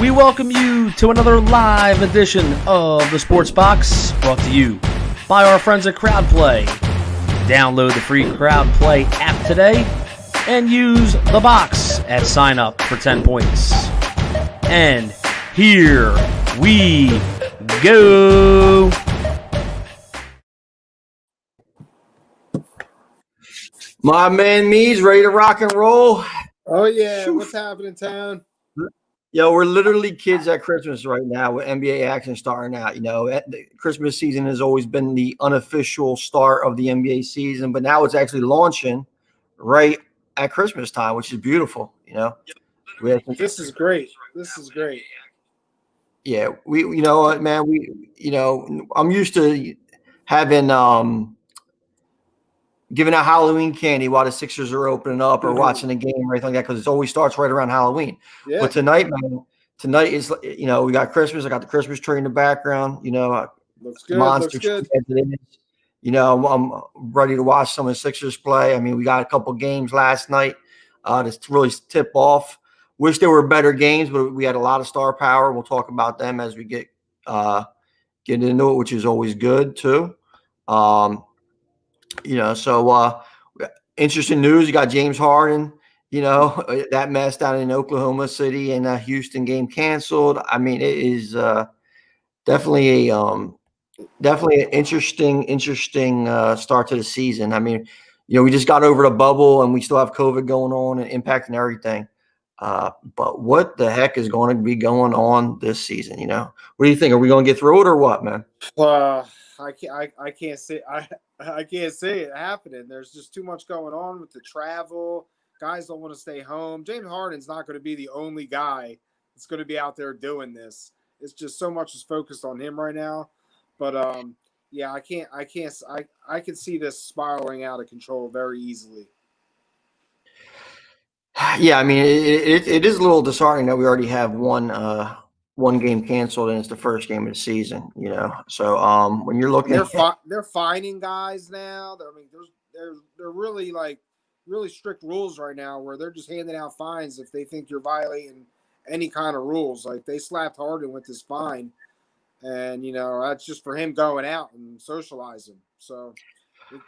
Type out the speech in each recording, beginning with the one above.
We welcome you to another live edition of the Sports Box, brought to you by our friends at CrowdPlay. Download the free CrowdPlay app today and use the box at sign up for 10 points. And here we go. My man Me's ready to rock and roll. Oh, yeah. What's happening in town? Yo, we're literally kids at Christmas right now with NBA action starting out. You know, the Christmas season has always been the unofficial start of the NBA season, but now it's actually launching right at Christmas time, which is beautiful. You know, This is great. This is great. Yeah, you know what, man, I'm used to having giving out Halloween candy while the Sixers are opening up or watching a game or anything like that, because it always starts right around Halloween. Yeah. But tonight, man, is, you know, we got Christmas. I got the Christmas tree in the background. You know, Looks good. monster. Looks good. You know, I'm ready to watch some of the Sixers play. I mean, we got a couple games last night to really tip off. Wish there were better games, but we had a lot of star power. We'll talk about them as we get into it, which is always good too. You know, so interesting news. You got James Harden, you know, that mess down in Oklahoma City and Houston game canceled. I mean, it is definitely an interesting start to the season. I mean, you know, we just got over the bubble and we still have COVID going on and impacting everything. But what the heck is going to be going on this season? You know, what do you think? Are we going to get through it or what, man? I can't say I can't see it happening. There's just too much going on with the travel. Guys don't want to stay home. James Harden's not going to be the only guy that's going to be out there doing this. It's just so much is focused on him right now. But yeah, I can see this spiraling out of control very easily. Yeah, I mean, it is a little disheartening that we already have one game canceled and it's the first game of the season, you know. So when you're looking, they're fining guys now. I mean, they're really really strict rules right now where they're just handing out fines if they think you're violating any kind of rules. Like they slapped Harden with this fine, and you know that's just for him going out and socializing. So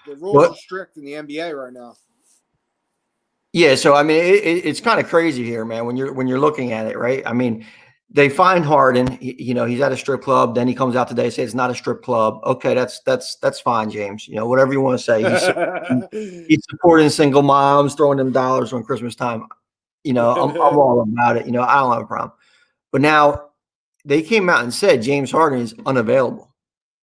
the rules are strict in the NBA right now. Yeah, so I mean, it's kind of crazy here, man. When you're looking at it, right? I mean, they find Harden. You know, he's at a strip club. Then he comes out today and says it's not a strip club. Okay, that's fine, James. You know, whatever you want to say. He's supporting single moms, throwing them dollars on Christmas time. You know, I'm all about it. You know, I don't have a problem. But now they came out and said James Harden is unavailable.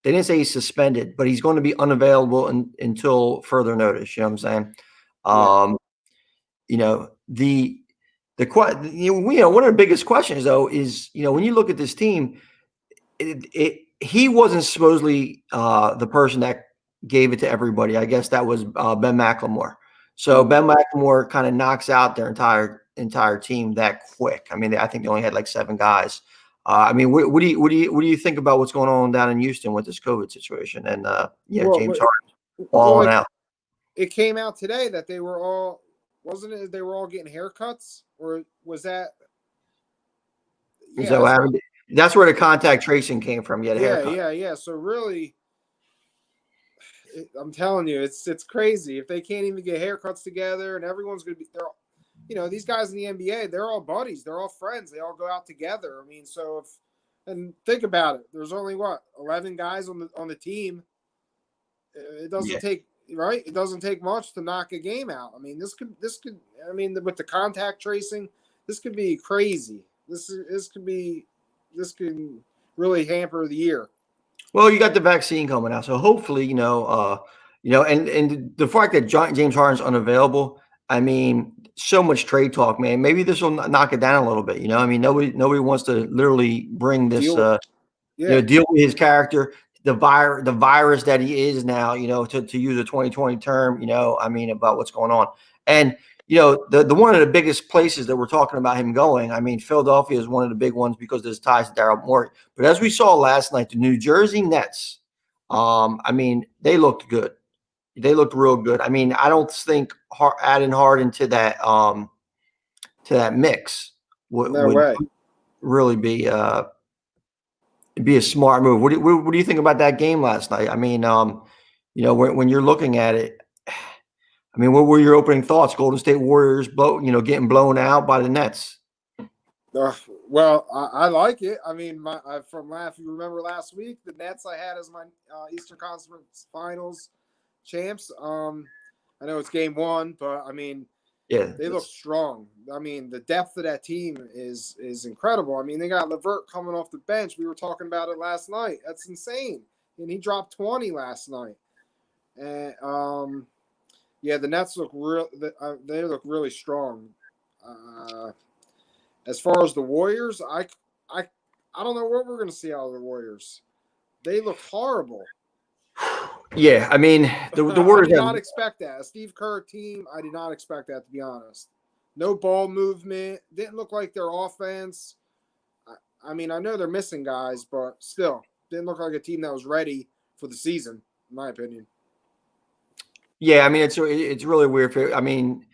They didn't say he's suspended, but he's going to be unavailable until further notice. You know what I'm saying? You know, one of the biggest questions though is, you know, when you look at this team, he wasn't supposedly the person that gave it to everybody. I guess that was Ben McLemore. So Ben McLemore kind of knocks out their entire team that quick. I mean, I think they only had like 7 guys. I mean, what do you think about what's going on down in Houston with this COVID situation and James Harden falling out? It came out today that they were all. Wasn't it they were all getting haircuts? Or was that? Yeah, so that's where the contact tracing came from. Yeah. So really, I'm telling you, it's crazy. If they can't even get haircuts together and everyone's going to be there, you know, these guys in the NBA, they're all buddies. They're all friends. They all go out together. I mean, so and think about it. There's only 11 guys on the team. It doesn't take. Right, it doesn't take much to knock a game out. I mean, this could. I mean, with the contact tracing, this could be crazy. This could really hamper the year. Well, you got the vaccine coming out, so hopefully, and the fact that James Harden's unavailable. I mean, so much trade talk, man. Maybe this will knock it down a little bit. You know, I mean, nobody wants to literally bring this, deal with his character. The virus that he is now, you know, to use a 2020 term, you know, I mean, about what's going on. And, you know, the one of the biggest places that we're talking about him going, I mean, Philadelphia is one of the big ones because there's ties to Daryl Morey. But as we saw last night, the New Jersey Nets, I mean, they looked good. They looked real good. I mean, I don't think adding Harden to that mix would really be a smart move. What do you think about that game last night? I mean, when you're looking at it, I mean, what were your opening thoughts? Golden State Warriors, getting blown out by the Nets. Well, I like it. I mean, if you remember last week, the Nets I had as my Eastern Conference Finals champs. I know it's game 1, but I mean, yeah, they look strong. I mean, the depth of that team is incredible. I mean, they got LeVert coming off the bench. We were talking about it last night. That's insane. And he dropped 20 last night. And yeah, the Nets look they look really strong. As far as the Warriors, I don't know what we're going to see out of the Warriors. They look horrible. Yeah, I mean, the Warriors. I did not expect that. A Steve Kerr team, I did not expect that, to be honest. No ball movement. Didn't look like their offense. I mean, I know they're missing guys, but still, didn't look like a team that was ready for the season, in my opinion. Yeah, I mean, it's really weird. I mean,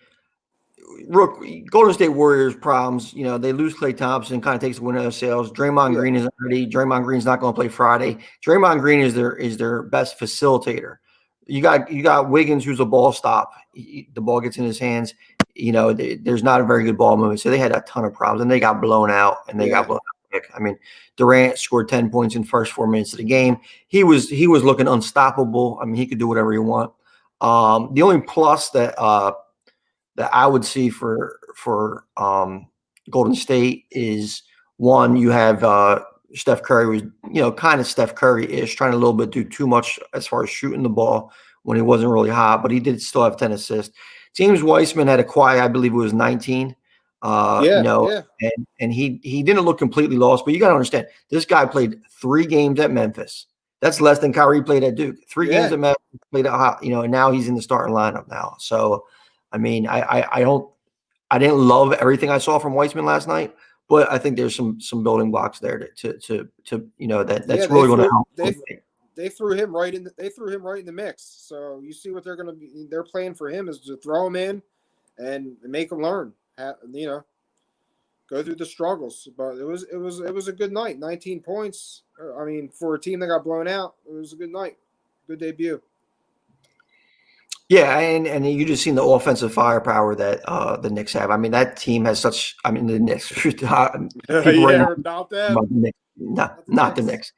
Golden State Warriors problems, they lose Klay Thompson, kind of takes the wind out of sails. Draymond Green isn't ready. Draymond Green's not going to play Friday. Draymond Green is their best facilitator. You got Wiggins, who's a ball stop. The ball gets in his hands. There's not a very good ball movement. So they had a ton of problems, and they got blown out. I mean, Durant scored 10 points in the first 4 minutes of the game. He was looking unstoppable. I mean, he could do whatever he want. The only plus that I would see for Golden State is, one, you have Steph Curry was, kind of Steph Curry-ish, trying to a little bit do too much as far as shooting the ball when he wasn't really hot, but he did still have 10 assists. James Wiseman had a quiet, I believe it was 19. And he didn't look completely lost, but you got to understand, this guy played 3 games at Memphis. That's less than Kyrie played at Duke. 3 games at Memphis, played at hot, and now he's in the starting lineup now. So, I mean, I didn't love everything I saw from Weissman last night, but I think there's some building blocks there that's really going to help. They threw him right in the mix. So you see what they're going to be. They're playing for him is to throw him in and make him learn. Go through the struggles. But it was a good night. 19 points. I mean, for a team that got blown out, it was a good night. Good debut. Yeah, and you just seen the offensive firepower that the Knicks have. I mean, that team has such. I mean, the Knicks. Not them. Not the Knicks.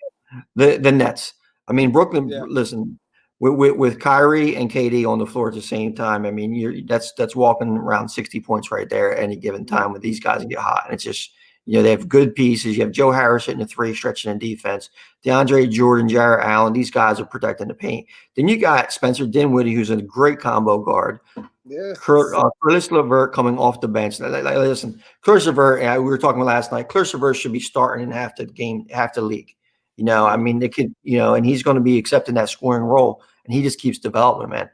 The Nets. I mean, Brooklyn. Yeah. Listen, with Kyrie and KD on the floor at the same time. I mean, that's walking around 60 points right there at any given time when these guys get hot, and it's just. They have good pieces. You have Joe Harris hitting the 3, stretching in defense. DeAndre Jordan, Jarrett Allen, these guys are protecting the paint. Then you got Spencer Dinwiddie, who's a great combo guard. Yeah. Caris LeVert coming off the bench. Listen, Caris LeVert, we were talking about last night. Caris LeVert should be starting in half the league. I mean, they could, and he's going to be accepting that scoring role, and he just keeps developing, man.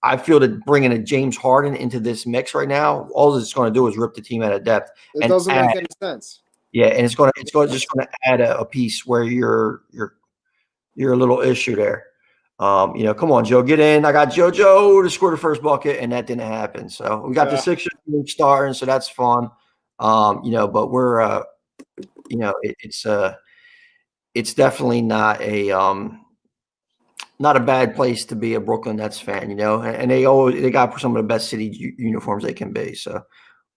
I feel that bringing a James Harden into this mix right now, all it's going to do is rip the team out of depth. It doesn't make any sense. Yeah, and it's going to add a piece where you're a little issue there. Come on, Joe, get in. I got JoJo to score the first bucket, and that didn't happen. So we got the Sixers starting, so that's fun. But we're it's definitely not a bad place to be a Brooklyn Nets fan, and they got some of the best city uniforms they can be. So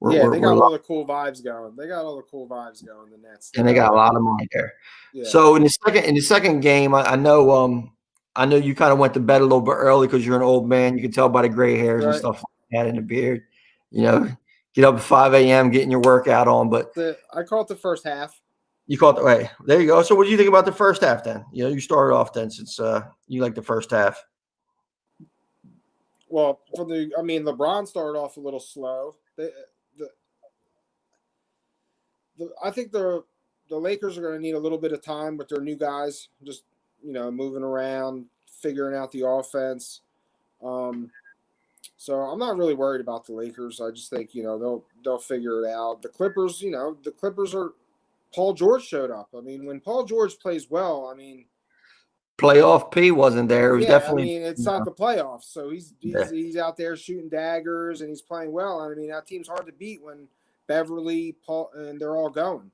they got all the cool vibes going. The Nets, and they got a lot of money there. Yeah. So in the second game, I know you kind of went to bed a little bit early because you're an old man. You can tell by the gray hairs and stuff like that in the beard. Get up at 5 a.m., getting your workout on. But I caught the first half. You caught the way. There you go. So what do you think about the first half then? You started off then since you like the first half. Well, LeBron started off a little slow. I think the Lakers are going to need a little bit of time with their new guys, just moving around, figuring out the offense. So I'm not really worried about the Lakers. I just think they'll figure it out. The Clippers, are. Paul George showed up. I mean, when Paul George plays well, playoff P wasn't there. It was definitely. It's not the playoffs, so he's out there shooting daggers and he's playing well. I mean, that team's hard to beat when Beverly, Paul, and they're all going.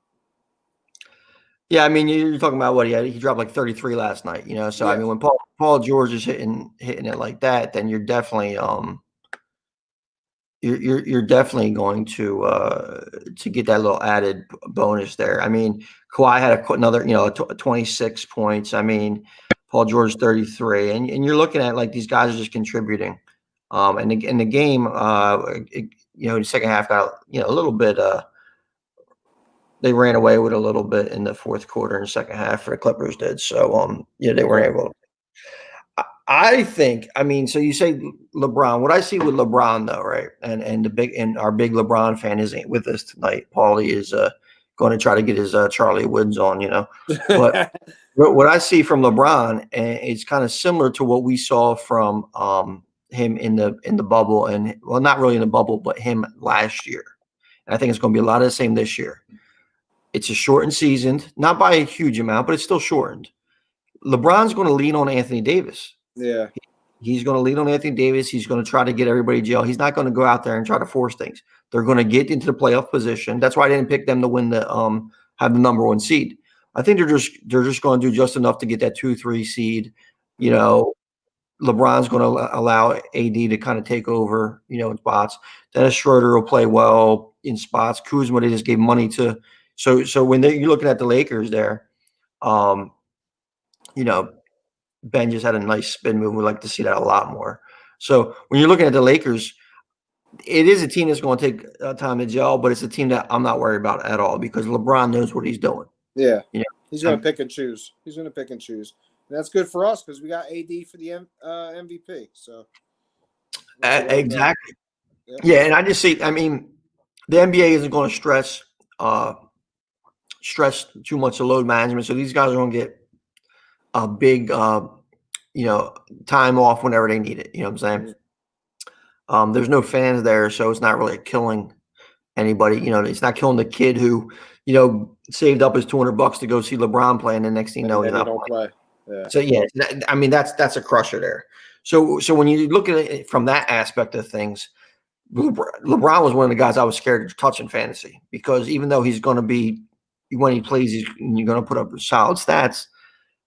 Yeah, I mean, you're talking about what he dropped like 33 last night, So I Yeah, mean, when Paul George is hitting it like that, then you're definitely you're definitely going to get that little added bonus there. I mean, Kawhi had another 26 points. I mean, Paul George 33, and you're looking at like these guys are just contributing. And the game, the second half got a little bit. They ran away with a little bit in the fourth quarter and second half for the Clippers did. So they weren't okay. able. I think, I mean, so you say LeBron. What I see with LeBron, though, right? And our big LeBron fan isn't with us tonight. Paulie is going to try to get his Charlie Woods on. But what I see from LeBron is kind of similar to what we saw from him in the bubble, and well, not really in the bubble, but him last year. And I think it's going to be a lot of the same this year. It's a shortened season, not by a huge amount, but it's still shortened. LeBron's going to lean on Anthony Davis. Yeah, He's going to lean on Anthony Davis. He's going to try to get everybody jail. He's not going to go out there and try to force things. They're going to get into the playoff position. That's why I didn't pick them to win have the number one seed. I think they're just going to do just enough to get that 2-3 seed. LeBron's going to allow AD to kind of take over, in spots. Dennis Schroeder will play well in spots. Kuzma, they just gave money to. So when you're looking at the Lakers there, Ben just had a nice spin move. We'd like to see that a lot more. So when you're looking at the Lakers, it is a team that's going to take time to gel, but it's a team that I'm not worried about at all because LeBron knows what he's doing. yeah. He's going to pick and choose. And that's good for us because we got AD for the MVP. So exactly. Yeah, and I just see. I mean, the NBA isn't going to stress too much of load management, so these guys are going to get a big, time off whenever they need it. You know what I'm saying? There's no fans there, so it's not really killing anybody. It's not killing the kid who, saved up his $200 to go see LeBron play, and the next thing you know, he's not playing. Yeah. So yeah, I mean that's a crusher there. So when you look at it from that aspect of things, LeBron was one of the guys I was scared to touch in fantasy because even though he's going to be when he plays, you're going to put up solid stats.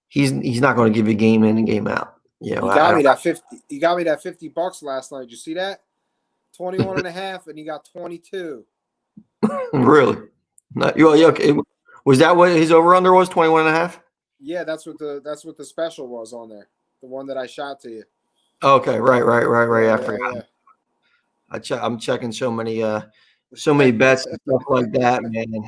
He's not going to give you game in and game out. He got me that 50. He got me that $50 last night. Did you see that? 21.5, and he got 22. Really? Okay. Was that what his over under was? 21.5? Yeah, that's what the special was on there. The one that I shot to you. Okay, right. I forgot. Yeah. I'm checking so many bets and stuff like that, man.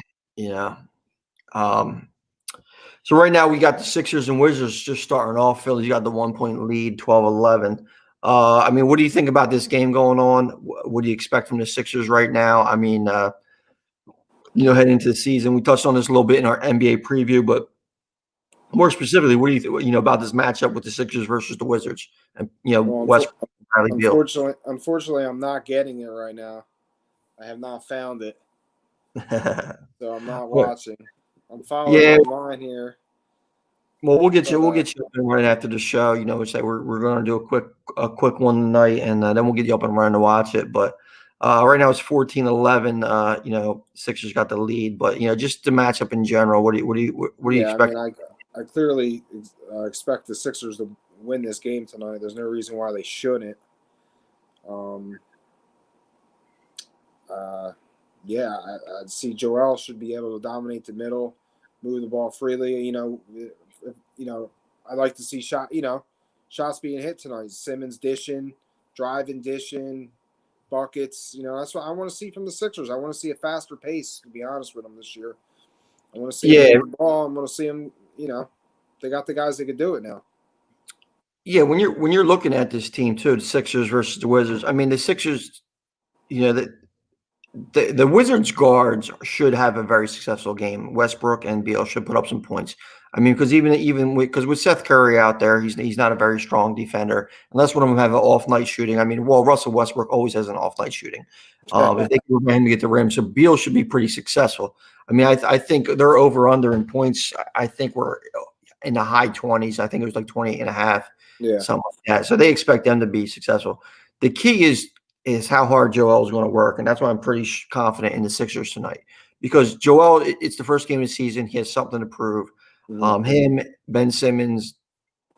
So right now we got the Sixers and Wizards just starting off. Philly's got the 1-point lead, 12-11. I mean, what do you think about this game going on? What do you expect from the Sixers right now? I mean, heading into the season, we touched on this a little bit in our NBA preview, but more specifically, what do you think, about this matchup with the Sixers versus the Wizards? And Westbrook, Bradley Beal. Unfortunately, I'm not getting it right now. I have not found it, so I'm not watching. I'm following online here. Well, we'll get you up and running after the show. We're going to do a quick one tonight, and then we'll get you up and running to watch it. But right now it's 14-11. Sixers got the lead, but just the matchup in general. What do you expect? I mean, I clearly expect the Sixers to win this game tonight. There's no reason why they shouldn't. I'd see Joel should be able to dominate the middle, move the ball freely. I'd like to see shots being hit tonight. Simmons dishing, driving, dishing, buckets. That's what I want to see from the Sixers. I want to see a faster pace, to be honest with them this year. I want to see them move the ball. I want to see them, they got the guys that could do it now. Yeah, when you're looking at this team too, the Sixers versus the Wizards. I mean, the Sixers, the Wizards guards should have a very successful game. Westbrook and Beal should put up some points. I mean, because even with Seth Curry out there, he's not a very strong defender unless one of them have an off night shooting. I mean, Russell Westbrook always has an off night shooting. If they can get him to get the rim, so Beal should be pretty successful. I mean, I think they're over under in points. I think we're in the high 20s. I think it was like 28.5. Yeah, something like that. So they expect them to be successful. The key is how hard Joel is going to work, and that's why I'm pretty confident in the Sixers tonight because Joel, it's the first game of the season. He has something to prove. Him, Ben Simmons,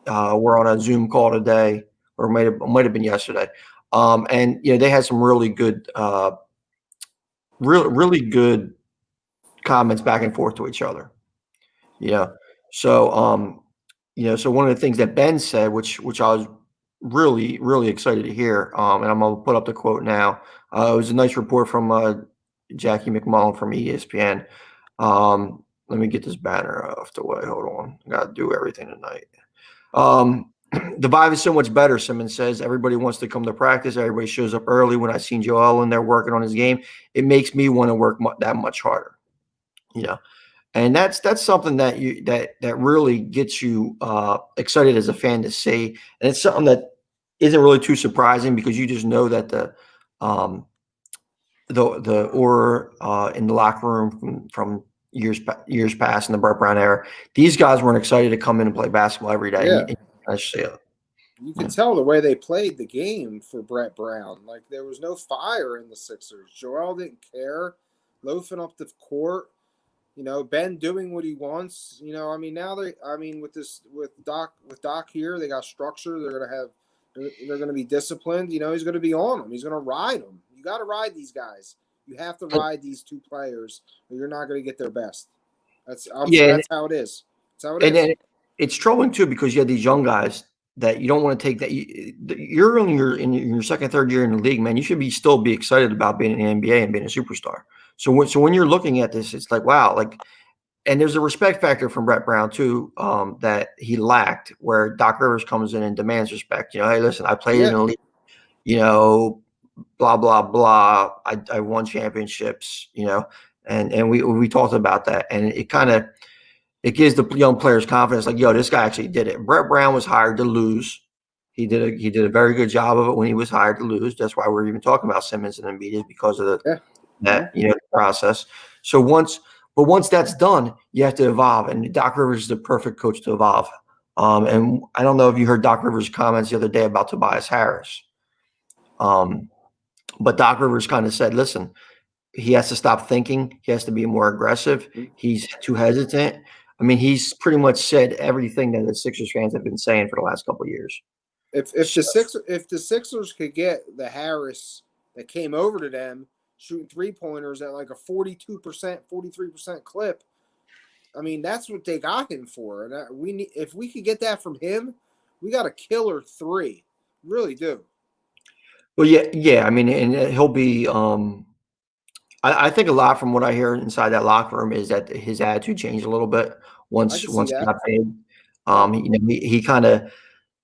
were on a Zoom call today, or might have been yesterday. And they had some really good, really good comments back and forth to each other. So so one of the things that Ben said, which I was really, really excited to hear, and I'm gonna put up the quote now. It was a nice report from Jackie McMullen from ESPN. Let me get this banner off the way. Hold on, I gotta do everything tonight. The vibe is so much better, Simmons says. Everybody wants to come to practice. Everybody shows up early. When I seen Joel in there working on his game, it makes me want to work that much harder. And that's something that that really gets you excited as a fan to see. And it's something that isn't really too surprising, because you just know that the aura in the locker room from years past in the Brett Brown era, these guys weren't excited to come in and play basketball every day. Yeah. I see it. You can tell the way they played the game for Brett Brown. Like, there was no fire in the Sixers. Joel didn't care, loafing up the court. Ben doing what he wants. Now with Doc here, they got structure. They're gonna be disciplined. He's gonna be on them. He's gonna ride them. You got to ride these guys. You have to ride these two players, or you're not gonna get their best. That's how it is. That's how it is. And it's troubling too, because you have these young guys that you don't want to take that. You're only in your second, third year in the league, man. You should still be excited about being in the NBA and being a superstar. So when you're looking at this, it's like, wow, and there's a respect factor from Brett Brown too, that he lacked, where Doc Rivers comes in and demands respect. Hey, listen, I played in the league, blah, blah, blah. I won championships, and we talked about that. And it gives the young players confidence, like, this guy actually did it. Brett Brown was hired to lose. He did a very good job of it when he was hired to lose. That's why we're even talking about Simmons and Amedio, because of the process. So once that's done, you have to evolve, and Doc Rivers is the perfect coach to evolve. And I don't know if you heard Doc Rivers' comments the other day about Tobias Harris. But Doc Rivers kind of said, listen, he has to stop thinking. He has to be more aggressive. He's too hesitant. I mean, he's pretty much said everything that the Sixers fans have been saying for the last couple of years. If the Sixers could get the Harris that came over to them shooting 3-pointers at like a 42%, 43% clip, I mean, that's what they got him for. And if we could get that from him, we got a killer 3. Really do. Well, yeah. I mean, and he'll be. I think a lot from what I hear inside that locker room is that his attitude changed a little bit once he got paid.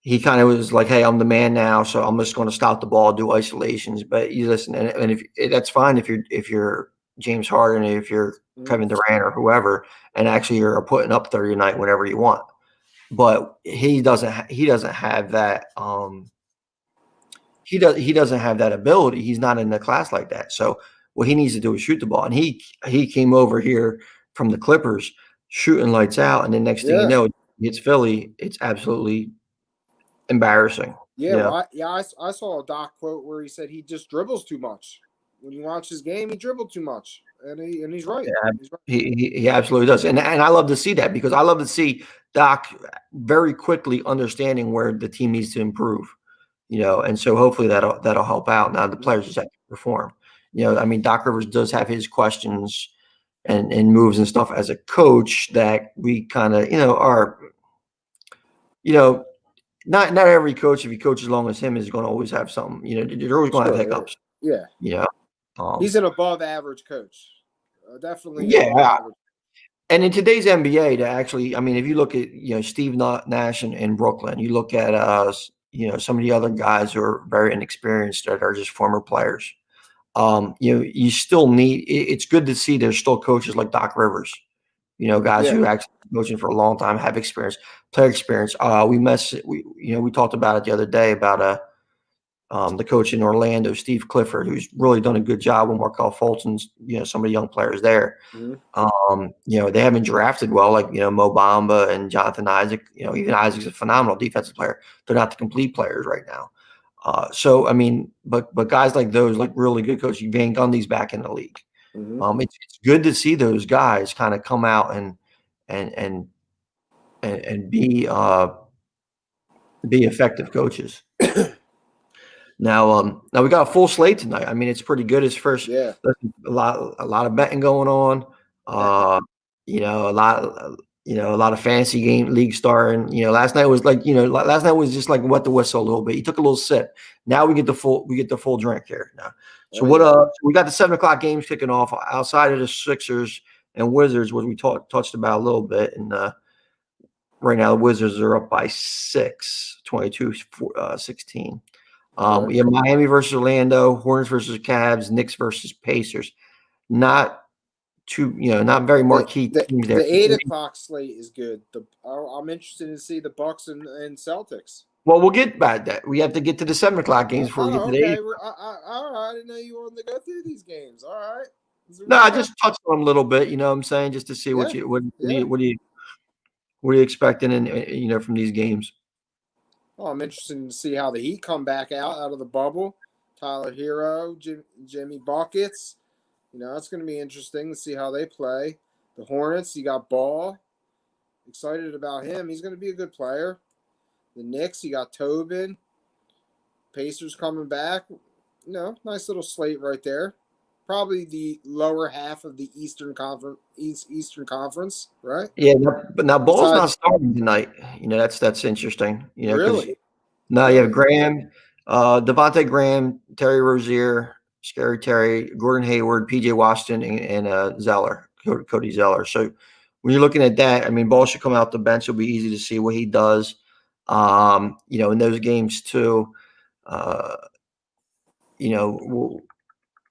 He kind of was like, hey, I'm the man now, so I'm just going to stop the ball, do isolations. But you listen, and if that's fine if you're James Harden, if you're Kevin Durant or whoever, and actually you're putting up 30 a night whenever you want. But he doesn't have that. He doesn't have that ability. He's not in a class like that. So what he needs to do is shoot the ball. And he came over here from the Clippers shooting lights out, and the next thing you know, it's Philly. It's absolutely embarrassing. Yeah, I saw a Doc quote where he said he just dribbles too much. When you watch his game, he dribbled too much, and he's right. Yeah, he's right. He absolutely does, and I love to see that, because I love to see Doc very quickly understanding where the team needs to improve. And so hopefully that'll help out. Now the players just have to perform. I mean, Doc Rivers does have his questions and moves and stuff as a coach that we kind of, are, not every coach, if you coach as long as him, is going to always have something. You're always going to have hiccups. Yeah. He's an above average coach. Definitely. Yeah. And in today's NBA, to actually, I mean, if you look at, Steve Nash in Brooklyn, you look at some of the other guys who are very inexperienced that are just former players. You still need. It's good to see there's still coaches like Doc Rivers. Guys who actually been coaching for a long time, have experience, player experience. We talked about it the other day about the coach in Orlando, Steve Clifford, who's really done a good job with Markelle Fulton's, some of the young players there. They haven't drafted well, like, Mo Bamba and Jonathan Isaac. Even Isaac's a phenomenal defensive player. They're not the complete players right now. So, I mean, but guys like those, like really good coaches, Van Gundy's back in the league. It's good to see those guys kind of come out and be effective coaches. Now we got a full slate tonight. I mean, it's pretty good. It's first. Yeah. A lot of betting going on. A lot of fantasy game league starting. Last night was just like wet the whistle a little bit. You took a little sip. Now we get the full drink here now. So we got the 7:00 games kicking off outside of the Sixers and Wizards, what we touched about a little bit. And right now the Wizards are up by 6, 22-16. We have Miami versus Orlando, Hornets versus Cavs, Knicks versus Pacers. Not very marquee teams there. The 8:00 slate is good. I'm interested to see the Bucks and Celtics. Well, we'll get back to that. We have to get to the 7:00 games before we get to the 8. All right. I didn't know you wanted to go through these games. All right. No, I just touched on them a little bit. You know what I'm saying, just to see what are you expecting, and from these games. Well, I'm interested to see how the Heat come back out of the bubble. Tyler Hero, Jimmy Buckets. It's going to be interesting to see how they play. The Hornets, you got Ball. Excited about him. He's going to be a good player. The Knicks, you got Tobin. Pacers coming back. Nice little slate right there. Probably the lower half of the Eastern Conference, right? Yeah, but now Ball's not starting tonight. That's interesting. Really? No, you have Graham, Devontae Graham, Terry Rozier, Scary Terry, Gordon Hayward, P.J. Washington, and Zeller, Cody Zeller. So when you're looking at that, I mean, Ball should come out the bench. It'll be easy to see what he does. In those games too.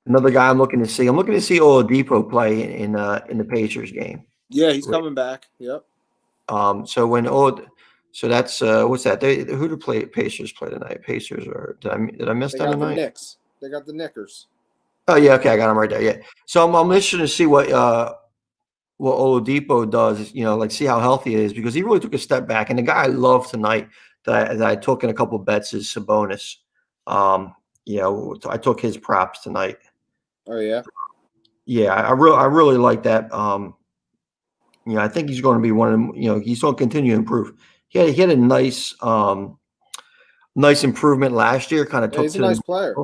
Another guy I'm looking to see Oladipo play in the Pacers game. Yeah, he's coming back. Yep. So that's what's that? Who do Pacers play tonight? Pacers did I miss that tonight? The Knicks. They got the Knickers. Oh yeah, okay, I got him right there. Yeah. So I'm interested to see what Oladipo does. Like see how healthy he is, because he really took a step back. And the guy I love tonight that I took in a couple bets is Sabonis. I took his props tonight. Oh yeah. Yeah, I really like that. I think he's going to be one of them. He's going to continue to improve. He had a nice improvement last year. Kind of took. He's a nice player.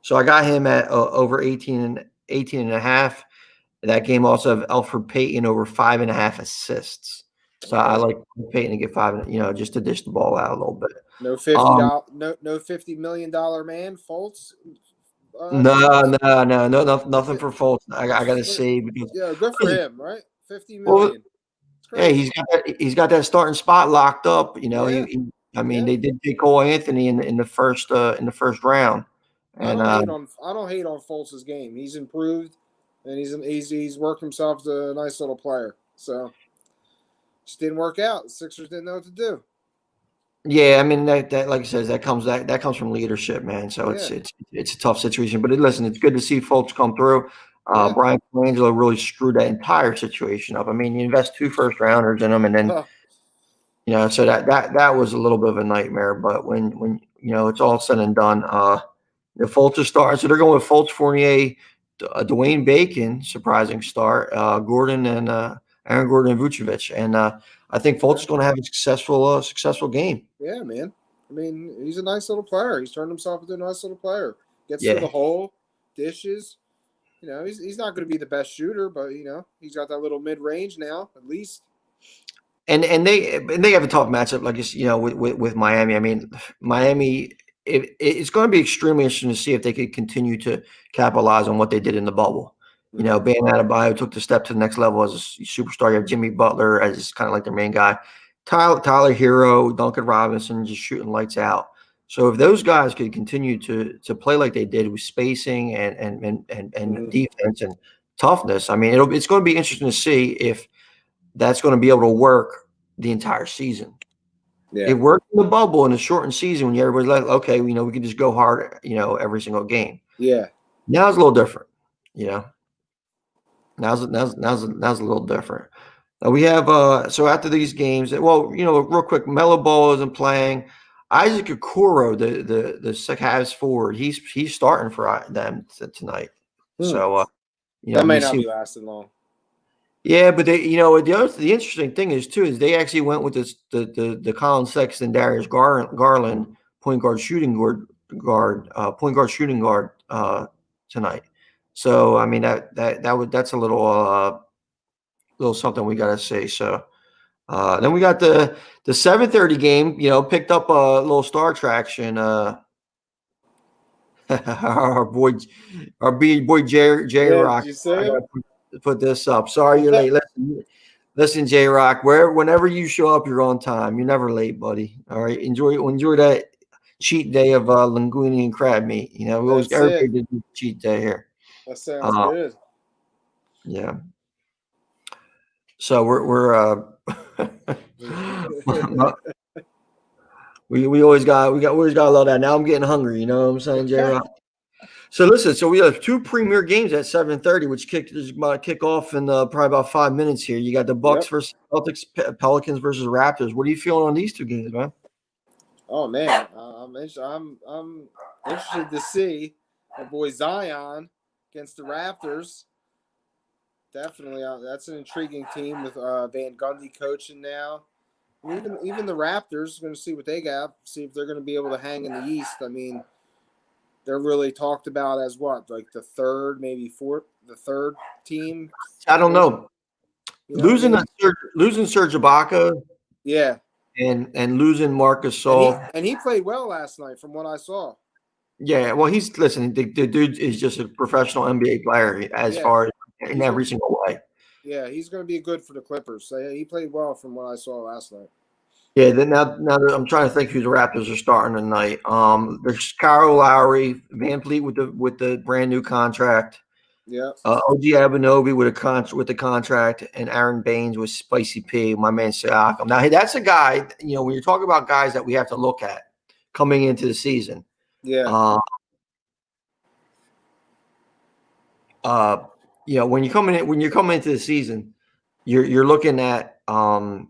So I got him at over 18 and a half. That game also have Elfrid Payton over 5.5 assists. So I like Payton to get 5, just to dish the ball out a little bit. No $50 million man, Fultz. No, nothing for Fultz. I got to see because good for him, right? $50 million. Hey, he's got that starting spot locked up. They did take Cole Anthony in the first round. And I don't hate on Fultz's game. He's improved, and he's worked himself to a nice little player. So just didn't work out. The Sixers didn't know what to do. Yeah, I mean that like I said, that comes from leadership, man. So it's a tough situation. But listen, it's good to see Fultz come through. Brian Colangelo really screwed that entire situation up. I mean, you invest 2 first-rounders in them, and then so that was a little bit of a nightmare. But when it's all said and done, the Fultz is starting. So they're going with Fultz, Fournier, Dwayne Bacon, surprising start, Gordon and Aaron Gordon and Vucevic, and I think Fultz is going to have a successful game. Yeah, man. I mean, he's a nice little player. He's turned himself into a nice little player. Gets to the hole, dishes. He's not going to be the best shooter, but he's got that little mid range now, at least. And they have a tough matchup, like with Miami. I mean, Miami. It's going to be extremely interesting to see if they could continue to capitalize on what they did in the bubble. Bam Adebayo took the step to the next level as a superstar. You have Jimmy Butler as kind of like their main guy. Tyler Hero, Duncan Robinson just shooting lights out. So if those guys could continue to play like they did with spacing and defense and toughness, I mean, it's going to be interesting to see if that's going to be able to work the entire season. Yeah. It worked in the bubble in a shortened season when everybody's like, okay, we can just go hard, every single game. Yeah. Now it's a little different, Now's a little different. We have so after these games, real quick, Melo Ball isn't playing. Isaac Okoro, the Cavs forward, he's starting for them tonight. So You know, That may you not see, be lasting long. yeah, but they, the interesting thing is too is they actually went with the Colin Sexton, Darius Garland point guard shooting guard tonight. So I mean that's a little something we got to see. So then we got the 7:30 game. Picked up a little star traction. Our boy, our big boy J Yeah, did Rock. you see I him? gotta put this up. Sorry you're late. Listen, J Rock. Whenever you show up, you're on time. You're never late, buddy. All right. Enjoy that cheat day of linguine and crab meat. We always That's everybody it. did cheat day here. That sounds Uh, good. yeah. So we're we always got to love that. Now I'm getting hungry. You know what I'm saying, J Rock? So listen, so we have two premier games at 7:30, which is about to kick off in probably about 5 minutes here. You got the Bucks Yep. versus Celtics, Pelicans versus Raptors. What are you feeling on these two games, man? Oh man, I'm interested to see my boy Zion against the Raptors. Definitely, that's an intriguing team with Van Gundy coaching now. And even the Raptors, going to see what they got. See if they're going to be able to hang in the East. I mean, they're really talked about as what, like the third, maybe fourth, the third team. I don't know. You know what I mean? Losing Serge Ibaka Yeah, and losing Marcus Gasol. and he played well last night, from what I saw. Yeah, well, listen. The dude is just a professional NBA player as far as in every single way. Yeah, he's going to be good for the Clippers. So he played well from what I saw last night. Yeah, then now I'm trying to think who the Raptors are starting tonight. There's Kyle Lowry, Van Fleet with the brand new contract. Yeah. OG Anunoby with the contract, and Aaron Baines with Spicy P. My man Siakam. Now that's a guy. When you're talking about guys that we have to look at coming into the season. Yeah. When you're coming into the season, you're looking at a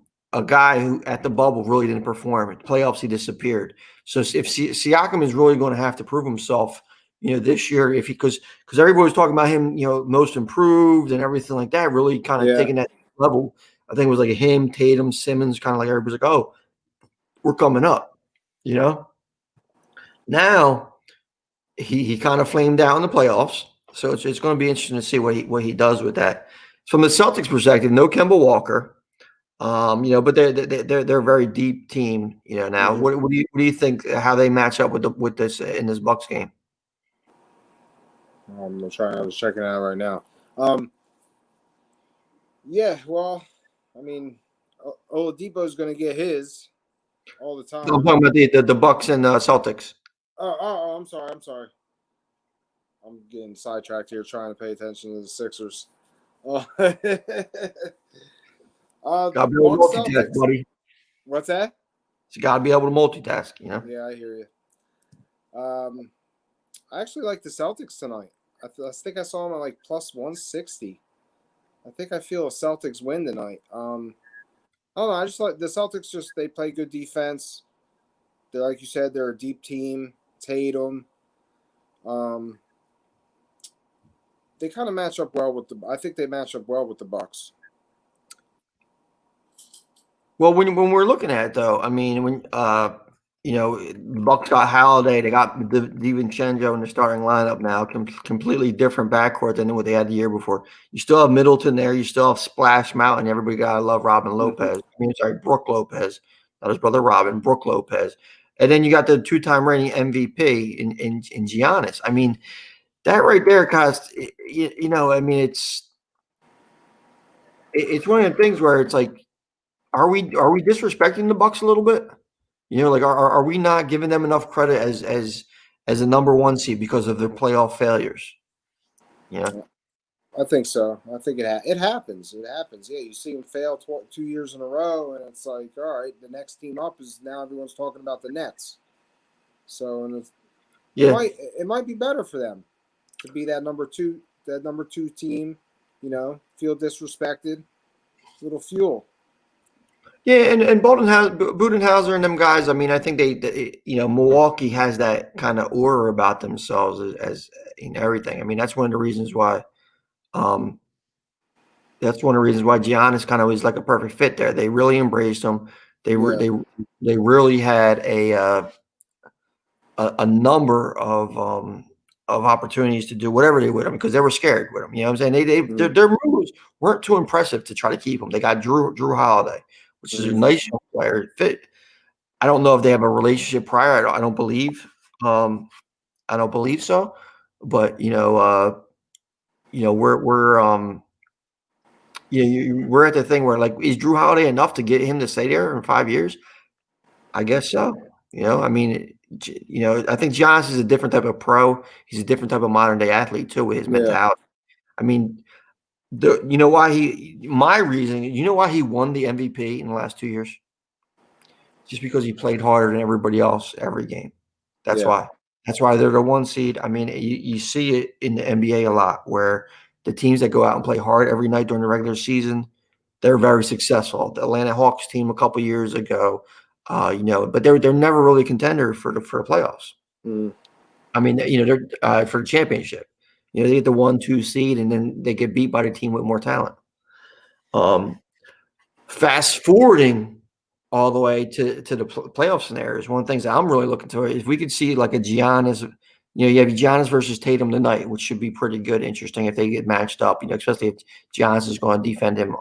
guy who at the bubble really didn't perform. At playoffs, he disappeared. So if Siakam is really going to have to prove himself, this year, because everybody was talking about him, most improved and everything like that, really kind of taking that level. I think it was like him, Tatum, Simmons, kind of like everybody's like, oh, we're coming up, Now he kind of flamed out in the playoffs. So it's going to be interesting to see what he does with that. From the Celtics perspective, no Kemba Walker, but they're a very deep team. Now what do you think how they match up with this in this Bucks game? I was checking it out right now. Yeah, well, I mean, Oladipo's going to get his all the time. I'm talking about the Bucks and Celtics. Oh, I'm sorry. I'm getting sidetracked here trying to pay attention to the Sixers. Gotta be able to multitask, buddy. What's that? You gotta be able to multitask, Yeah, I hear you. I actually like the Celtics tonight. I think I saw them at like plus 160. I think I feel a Celtics win tonight. I don't know. I just like the Celtics. They play good defense. They're, like you said, they're a deep team. Tatum. They kind of match up well with I think they match up well with the Bucks. Well, when we're looking at it, though, I mean, when Bucks got Holiday, they got DiVincenzo in the starting lineup now, completely different backcourt than what they had the year before. You still have Middleton there, you still have Splash Mountain. Everybody gotta love Robin Lopez. Brook Lopez, not his brother Robin, Brook Lopez, and then you got the two-time reigning MVP in Giannis. I mean, that right there, guys. I mean, it's one of the things where it's like. Are we disrespecting the Bucks a little bit? Like are we not giving them enough credit as a number one seed because of their playoff failures? I think so. I think it happens. It happens. Yeah, you see them fail 2 years in a row, and it's like, all right, the next team up is now everyone's talking about the Nets. So, and it might be better for them to be that number two team. Feel disrespected. Little fuel. Yeah, and Budenhauser and them guys. I mean, I think they Milwaukee has that kind of aura about themselves as in everything. I mean, that's one of the reasons why That's one of the reasons why Giannis kind of was like a perfect fit there. They really embraced him. They were they really had a number of opportunities to do whatever they would him because they were scared with him. You know what I'm saying? Their moves weren't too impressive to try to keep him. They got Drew Holiday, which is a nice young player. Fit. I don't know if they have a relationship prior. I don't believe. I don't believe so. But we're at the thing where like is Drew Holiday enough to get him to stay there in 5 years? I guess so. I mean, I think Giannis is a different type of pro. He's a different type of modern day athlete too with his mentality. I mean, why he won the MVP in the last 2 years? Just because he played harder than everybody else every game. That's why. That's why they're the 1 seed. I mean, you see it in the NBA a lot where the teams that go out and play hard every night during the regular season, they're very successful. The Atlanta Hawks team a couple years ago, but they're never really a contender for the playoffs. I mean, they're for the championship. They get the 1-2 seed and then they get beat by the team with more talent. Fast forwarding all the way to the playoff scenarios, one of the things that I'm really looking to is we could see like a Giannis. You have Giannis versus Tatum tonight, which should be pretty good, interesting if they get matched up. Especially if Giannis is going to defend him,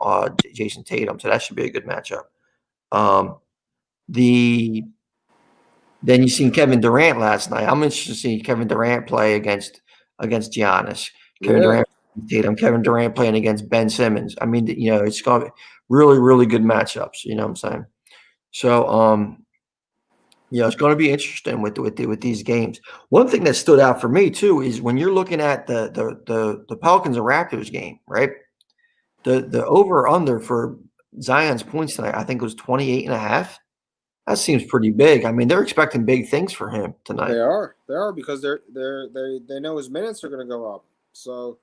Jason Tatum, so that should be a good matchup. Then you seen Kevin Durant last night. I'm interested to see Kevin Durant play against Giannis. Kevin Durant, Tatum. Kevin Durant playing against Ben Simmons. I mean, it's going to be really, really good matchups. You know what I'm saying? So, it's going to be interesting with these games. One thing that stood out for me too is when you're looking at the Pelicans and Raptors game, right? The over under for Zion's points tonight, I think it was 28.5. That seems pretty big. I mean, they're expecting big things for him tonight. They are because they know his minutes are going to go up. So,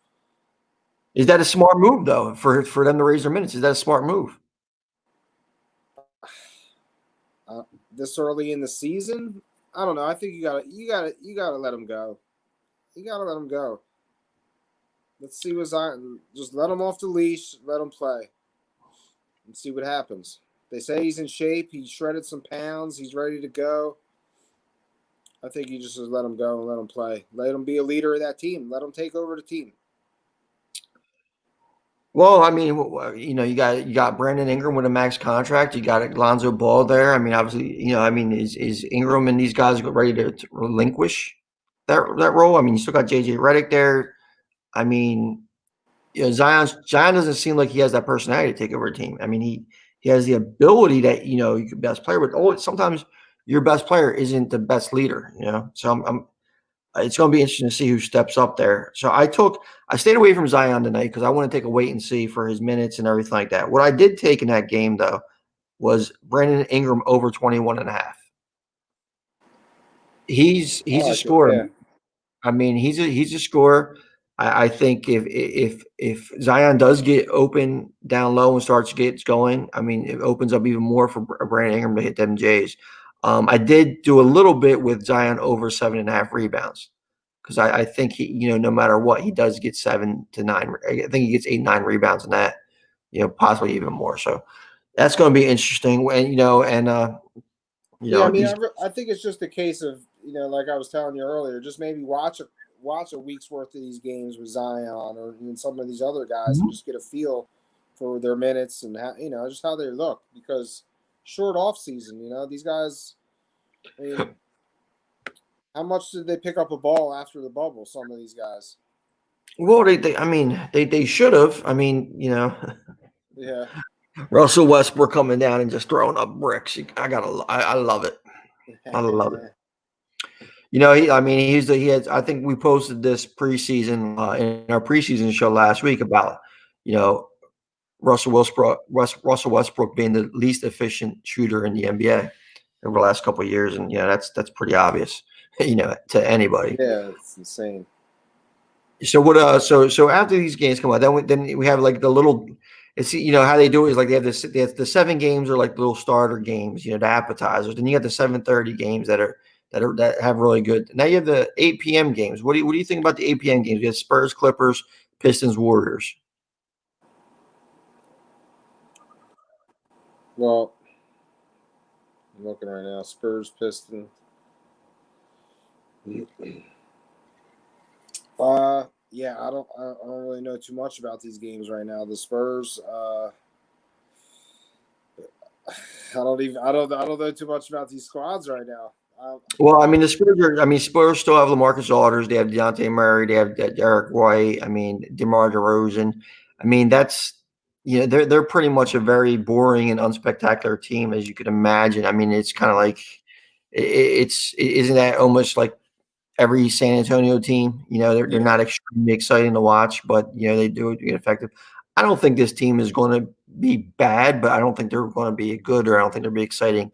is that a smart move though for them to raise their minutes? Is that a smart move? This early in the season, I don't know. I think you gotta let him go. You gotta let him go. Let's see what Zion. Just let him off the leash. Let him play, and see what happens. They say he's in shape. He shredded some pounds. He's ready to go. I think you just let him go and let him play. Let him be a leader of that team. Let him take over the team. Well, I mean, you got Brandon Ingram with a max contract. You got Lonzo Ball there. I mean, obviously, is Ingram and these guys ready to relinquish that role? I mean, you still got JJ Redick there. I mean, Zion doesn't seem like he has that personality to take over a team. I mean, he has the ability that you could best player, but sometimes your best player isn't the best leader. So it's going to be interesting to see who steps up there. So I stayed away from Zion tonight because I want to take a wait and see for his minutes and everything like that. What I did take in that game though was Brandon Ingram over 21.5. He's a scorer. Yeah. I mean, he's a scorer. I think if Zion does get open down low and gets going, I mean, it opens up even more for Brandon Ingram to hit them Jays. I did do a little bit with Zion over 7.5 rebounds because I think he, no matter what, he does get 7 to 9. I think he gets 8, 9 rebounds in that, possibly even more. So that's going to be interesting. And I mean, I think it's just a case of like I was telling you earlier, just maybe watch a week's worth of these games with Zion or some of these other guys and just get a feel for their minutes and how, just how they look because short off season, these guys, I mean, how much did they pick up a ball after the bubble? Some of these guys. Well, they should have. I mean, Yeah. Russell Westbrook coming down and just throwing up bricks. I love it. I love it. I think we posted this preseason in our preseason show last week about, Russell Westbrook being the least efficient shooter in the NBA over the last couple of years, and that's pretty obvious, to anybody. Yeah, it's insane. So what? So after these games come out, then we have like the little. It's how they do it is like they have the 7 games are like little starter games, the appetizers. Then you got the 7:30 games that have really good. Now you have the 8 p.m. games. What do you think about the 8 p.m. games? You have Spurs, Clippers, Pistons Warriors. Well, I'm looking right now. Spurs, Pistons. Yeah, I don't really know too much about these games right now. The Spurs, I don't know too much about these squads right now. Well, I mean, the Spurs are. I mean, Spurs still have LaMarcus Aldridge. They have Dejounte Murray. They have Derek White. I mean, DeMar DeRozan. I mean, they're pretty much a very boring and unspectacular team, as you could imagine. I mean, it's kind of like isn't that almost like every San Antonio team? They're not extremely exciting to watch, but they do get effective. I don't think this team is going to be bad, but I don't think they're going to be good, or I don't think they'll be exciting.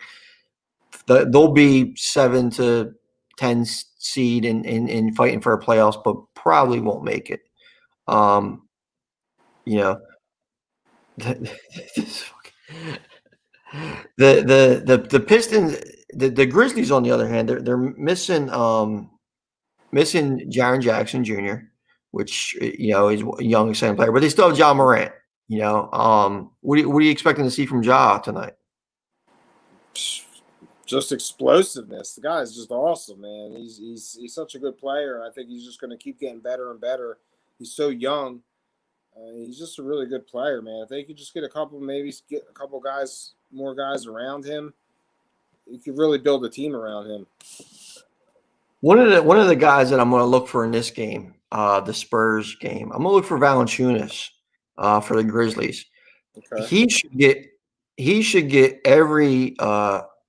They'll be 7 to 10 seed in fighting for a playoffs, but probably won't make it. You know, the Pistons, the Grizzlies, on the other hand, they're missing Jaren Jackson Jr., which is a young, exciting player, but they still have Ja Morant. What are you expecting to see from Ja tonight? Just explosiveness. The guy is just awesome, man. He's such a good player. I think he's just going to keep getting better and better. He's so young. He's just a really good player, man. If they could just get more guys around him, you could really build a team around him. One of the guys that I'm going to look for in this game, the Spurs game, I'm going to look for Valanciunas for the Grizzlies. Okay. He should get every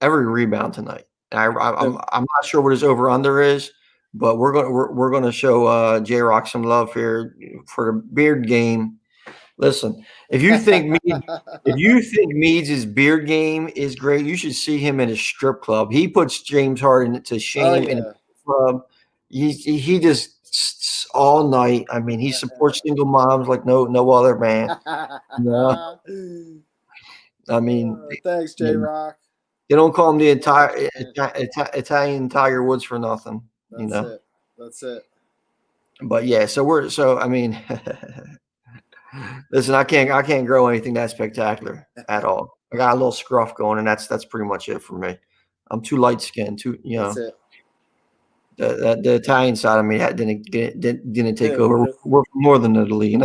rebound tonight. I'm not sure what his over under is, but we're going to show J-Rock some love here for the beard game. Listen, if you think Meads' beard game is great, you should see him in a strip club. He puts James Harden to shame in a club. He just all night. I mean, he supports single moms like no other man. I mean, thanks, J-Rock. They don't call him the entire Italian Tiger Woods for nothing. That's it. But yeah, I mean, listen, I can't grow anything that spectacular at all. I got a little scruff going, and that's pretty much it for me. I'm too light skinned. That's it. The Italian side of me didn't take over. We're from Northern Italy,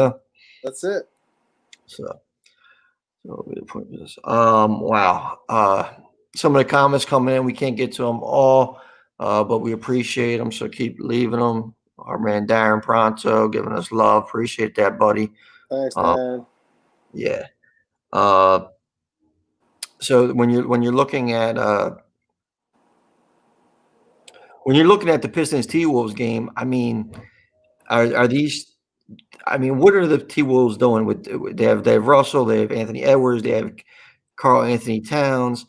That's it. So the point is, wow. Some of the comments coming in, we can't get to them all, but we appreciate them. So keep leaving them. Our man Darren Pronto giving us love. Appreciate that, buddy. Thanks, Darren. Yeah. So when you're looking at the Pistons T-Wolves game, I mean, are these? I mean, what are the T-Wolves doing? They have Russell, they have Anthony Edwards, they have Karl Anthony Towns.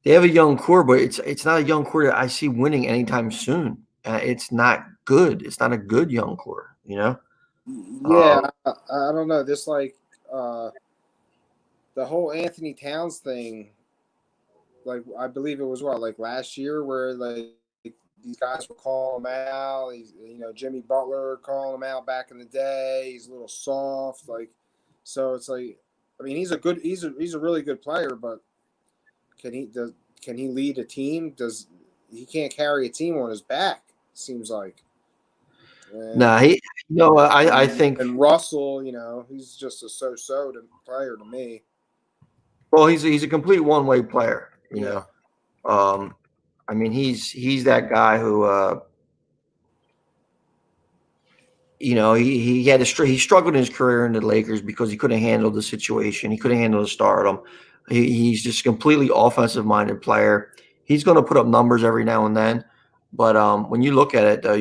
They have a young core, but it's not a young core that I see winning anytime soon. It's not good. It's not a good young core, Yeah, I don't know. This the whole Anthony Towns thing. Like, I believe it was last year where these guys would call him out. Jimmy Butler calling him out back in the day. He's a little soft, so it's like, I mean, he's a really good player, but can he lead a team? He can't carry a team on his back? Seems like. I think. And Russell, he's just a so-so player to me. Well, he's a complete one-way player. I mean, he's that guy who, he struggled in his career in the Lakers because he couldn't handle the situation. He couldn't handle the stardom. He's just a completely offensive-minded player. He's going to put up numbers every now and then, but when you look at it, though,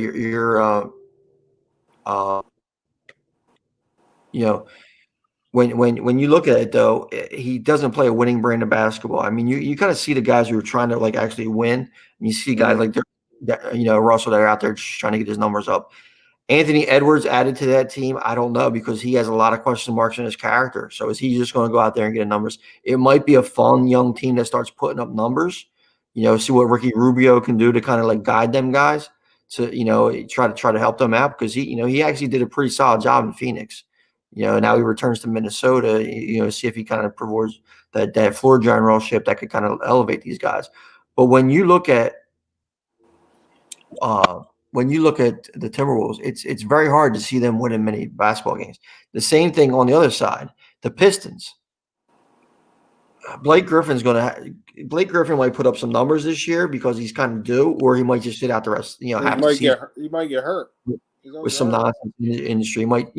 when you look at it, though, he doesn't play a winning brand of basketball. I mean, you kind of see the guys who are trying to actually win, and you see guys like Russell that are out there just trying to get his numbers up. Anthony Edwards added to that team. I don't know, because he has a lot of question marks in his character. So is he just going to go out there and get numbers? It might be a fun young team that starts putting up numbers. See what Ricky Rubio can do to kind of guide them guys to try to help them out because he actually did a pretty solid job in Phoenix. Now he returns to Minnesota. See if he kind of provides that floor generalship that could kind of elevate these guys. But when you look at the Timberwolves, it's very hard to see them winning many basketball games. The same thing on the other side, the Pistons. Blake Griffin might put up some numbers this year because he's kind of due, or he might just sit out the rest. He might get hurt with some nonsense in the industry. He might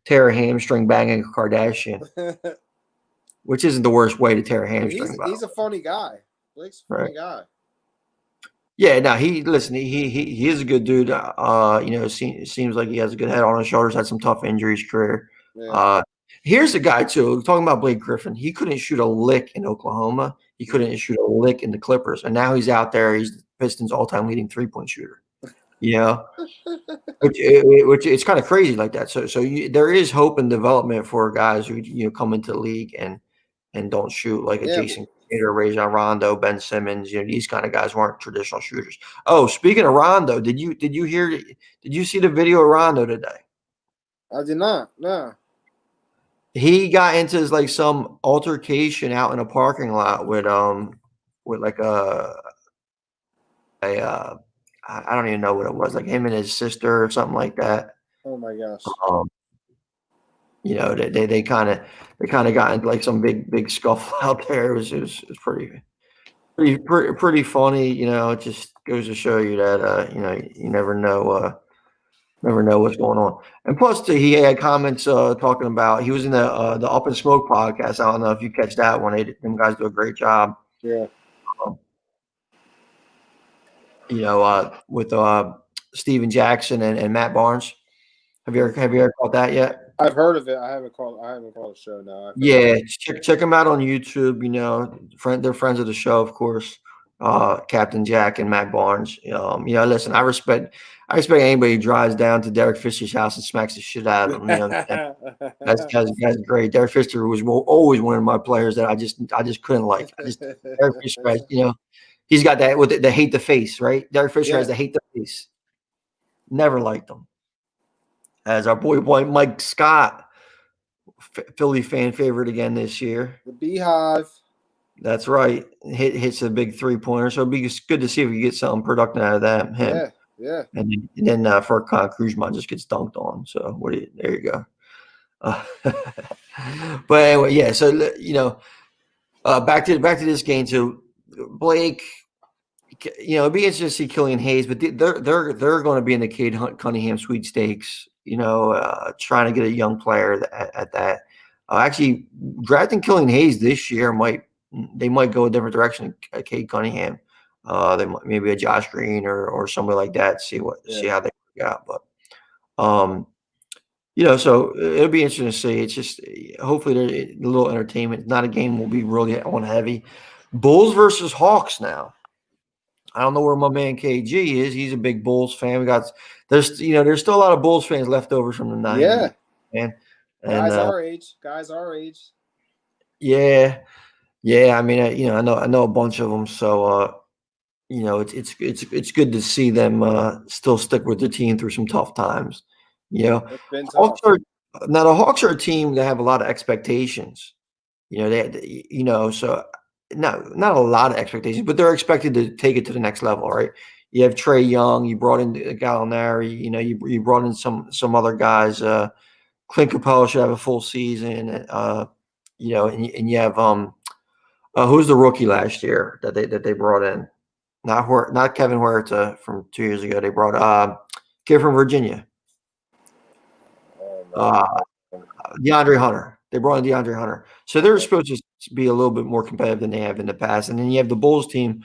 tear a hamstring banging a Kardashian, which isn't the worst way to tear a hamstring. He's a funny guy. Blake's a funny guy. Yeah, no, he is a good dude. Seems like he has a good head on his shoulders. Had some tough injuries career. Yeah. Here's a guy too. Talking about Blake Griffin, he couldn't shoot a lick in Oklahoma. He couldn't shoot a lick in the Clippers, and now he's out there. He's the Pistons' all-time leading three-point shooter. Which it's kind of crazy like that. So there is hope and development for guys who come into the league and don't shoot like a Jason Tatum, Rajon Rondo, Ben Simmons. These kind of guys weren't traditional shooters. Oh, speaking of Rondo, did you see the video of Rondo today? I did not. No. He got into some altercation out in a parking lot with like I don't even know what it was, like him and his sister or something like that. Oh my gosh. They kind of got into like some big scuffle out there. It was pretty funny. It just goes to show you that you never know what's going on. And plus, he had comments talking about he was in the Up and Smoke podcast. I don't know if you catch that one. Them guys do a great job. Yeah. With Steven Jackson and Matt Barnes. Have you ever caught that yet? I've heard of it. I haven't called a show now. Yeah, check them out on YouTube. They're friends of the show, of course. Captain Jack and Matt Barnes. Listen, I respect anybody who drives down to Derek Fisher's house and smacks the shit out of him. That's great. Derek Fisher was always one of my players that I just couldn't like. Derek Fisher, he's got that with the hate the face, right? Derek Fisher has the hate the face. Never liked him. As our boy Mike Scott, Philly fan favorite again this year. The Beehive. That's right. Hits a big 3-pointer. So it'd be good to see if we get something productive out of that. Him. Yeah. And then Furkan Kuzma just gets dunked on. So there you go. But anyway, yeah. So back to this game too. Blake, it'd be interesting to see Killian Hayes, but they're going to be in the Cade Cunningham sweepstakes. Trying to get a young player at that. Actually, drafting Killian Hayes this year might go a different direction than Cade Cunningham. They might, maybe a Josh Green or somebody like that. See how they work out. But so it'll be interesting to see. It's just hopefully a little entertainment. Not a game will be really on heavy. Bulls versus Hawks now. I don't know where my man KG is. He's a big Bulls fan. There's still a lot of Bulls fans left over from the 90s. Yeah. Guys our age. Yeah. I mean, I know a bunch of them. So, it's good to see them still stick with the team through some tough times. It's been tough. The Hawks are a team that have a lot of expectations. So. Not a lot of expectations, but they're expected to take it to the next level, right? You have Trae Young, you brought in Gallinari, you brought in some other guys. Clint Capella should have a full season, and you have who's the rookie last year that they brought in? Not Kevin Huerta from 2 years ago. They brought kid from Virginia, DeAndre Hunter. They brought in DeAndre Hunter. So they're supposed to be a little bit more competitive than they have in the past. And then you have the Bulls team.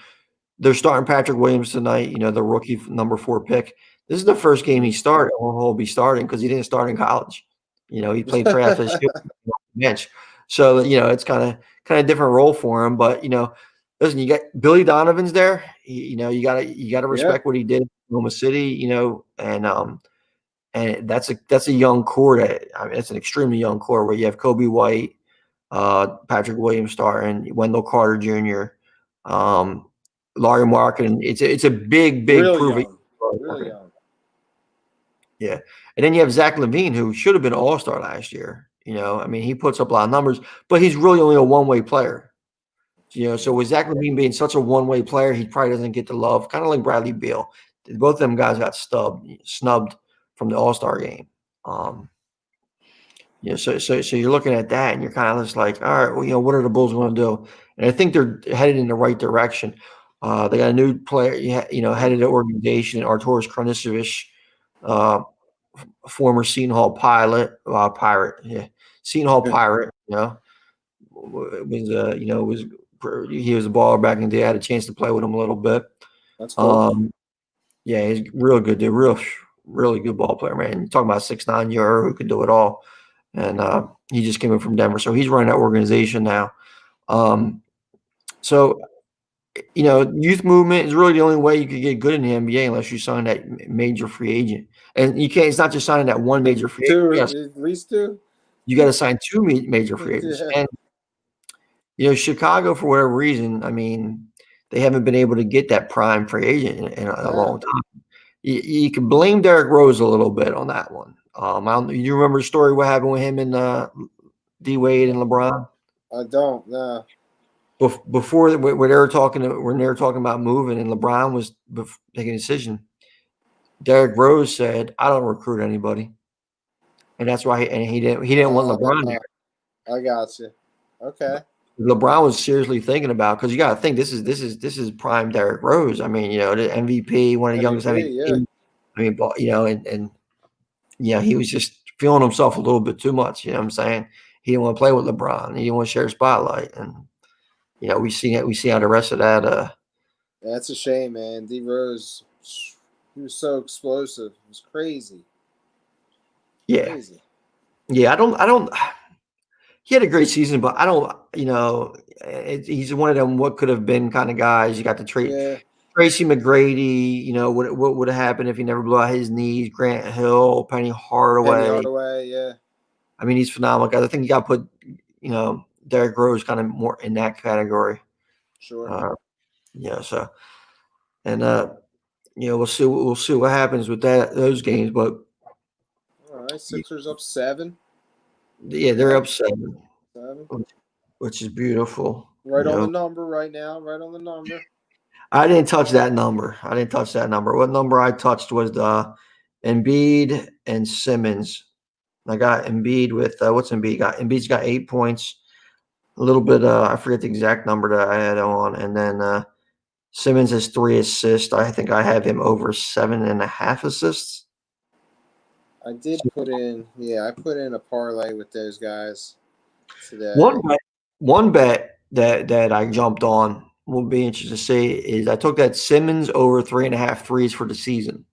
They're starting Patrick Williams tonight, the rookie number 4 pick. This is the first game he started, or he'll be starting because he didn't start in college. He played for FSU bench. So, it's kind of different role for him. But, listen, you got Billy Donovan's there. You gotta respect what he did in Oklahoma City, and that's a young core it's an extremely young core where you have Kobe White, Patrick Williams starting, Wendell Carter Jr., Larry Markin. It's a big really proving. Really young. Yeah. And then you have Zach LaVine, who should have been an all-star last year. I mean, he puts up a lot of numbers, but he's really only a one-way player. So with Zach LaVine being such a one-way player, he probably doesn't get the love, kind of like Bradley Beal. Both of them guys got snubbed from the All-Star game. So you're looking at that, and you're kind of just like, all right, well, what are the Bulls going to do? And I think they're headed in the right direction. They got a new player, head of the organization, Arturas Karnisovich, former Seton Hall Pirate, Seton Hall Pirate. He was a baller back in the day. I had a chance to play with him a little bit. That's cool. Yeah, he's real good, dude. Really good ball player, man. You're talking about 6'9" Euro who can do it all. And he just came in from Denver. So he's running that organization now. So youth movement is really the only way you could get good in the NBA unless you sign that major free agent. And you can't, it's not just signing that one major free agent. At least two. You got to sign two major free agents. Yeah. And, Chicago, for whatever reason, I mean, they haven't been able to get that prime free agent in a long time. You can blame Derrick Rose a little bit on that one. You remember the story what happened with him and D Wade and LeBron? I don't. No. Before when they were talking about moving and LeBron was making a decision, Derrick Rose said, "I don't recruit anybody," and that's why he didn't want LeBron there. I got you. Okay. LeBron was seriously thinking about, because you got to think this is prime Derrick Rose. I mean, the MVP, one of the youngest MVP. Yeah. I mean, he was just feeling himself a little bit too much. You know what I'm saying? He didn't want to play with LeBron. He didn't want to share the spotlight, and we see how the rest of that. That's a shame, man. D Rose, he was so explosive. It was crazy. Yeah. Crazy. Yeah. I don't. He had a great season, but I don't. He's one of them what could have been kind of guys. You got the Tracy McGrady. What would have happened if he never blew out his knees? Grant Hill, Penny Hardaway. Yeah. I mean, he's phenomenal. I think you got to put Derrick Rose kind of more in that category. Sure. So, and we'll see what happens with those games. But all right, Sixers up 7. Yeah, they're up 7, which is beautiful. Right on the number right now. Right on the number. I didn't touch that number. What number I touched was the Embiid and Simmons. I got Embiid with what's Embiid got? Embiid's got 8 points. A little bit. I forget the exact number that I had on, and then Simmons has 3 assists. I think I have him over 7.5 assists. I did put in a parlay with those guys today. One bet that I jumped on, will be interesting to see, is I took that Simmons over 3.5 threes for the season.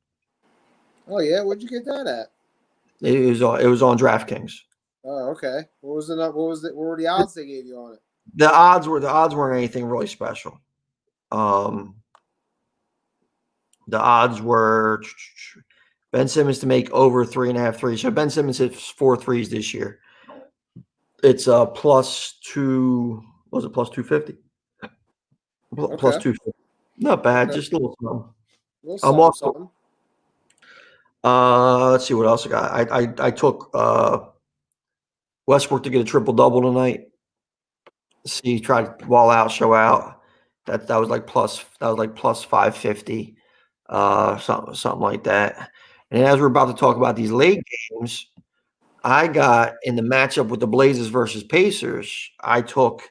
Oh yeah, where'd you get that at? It was on DraftKings. Oh, okay. What were the odds they gave you on it? The odds weren't anything really special. The odds were Ben Simmons to make over 3.5 threes. So Ben Simmons hit 4 threes this year. It's plus 250? Okay. Plus 250. Not bad, just a little something. I'm also. Let's see what else I got. I took Westbrook to get a triple double tonight. See, tried to wall out, show out. That was like plus 550, something like that. And as we're about to talk about these late games, I got in the matchup with the Blazers versus Pacers, I took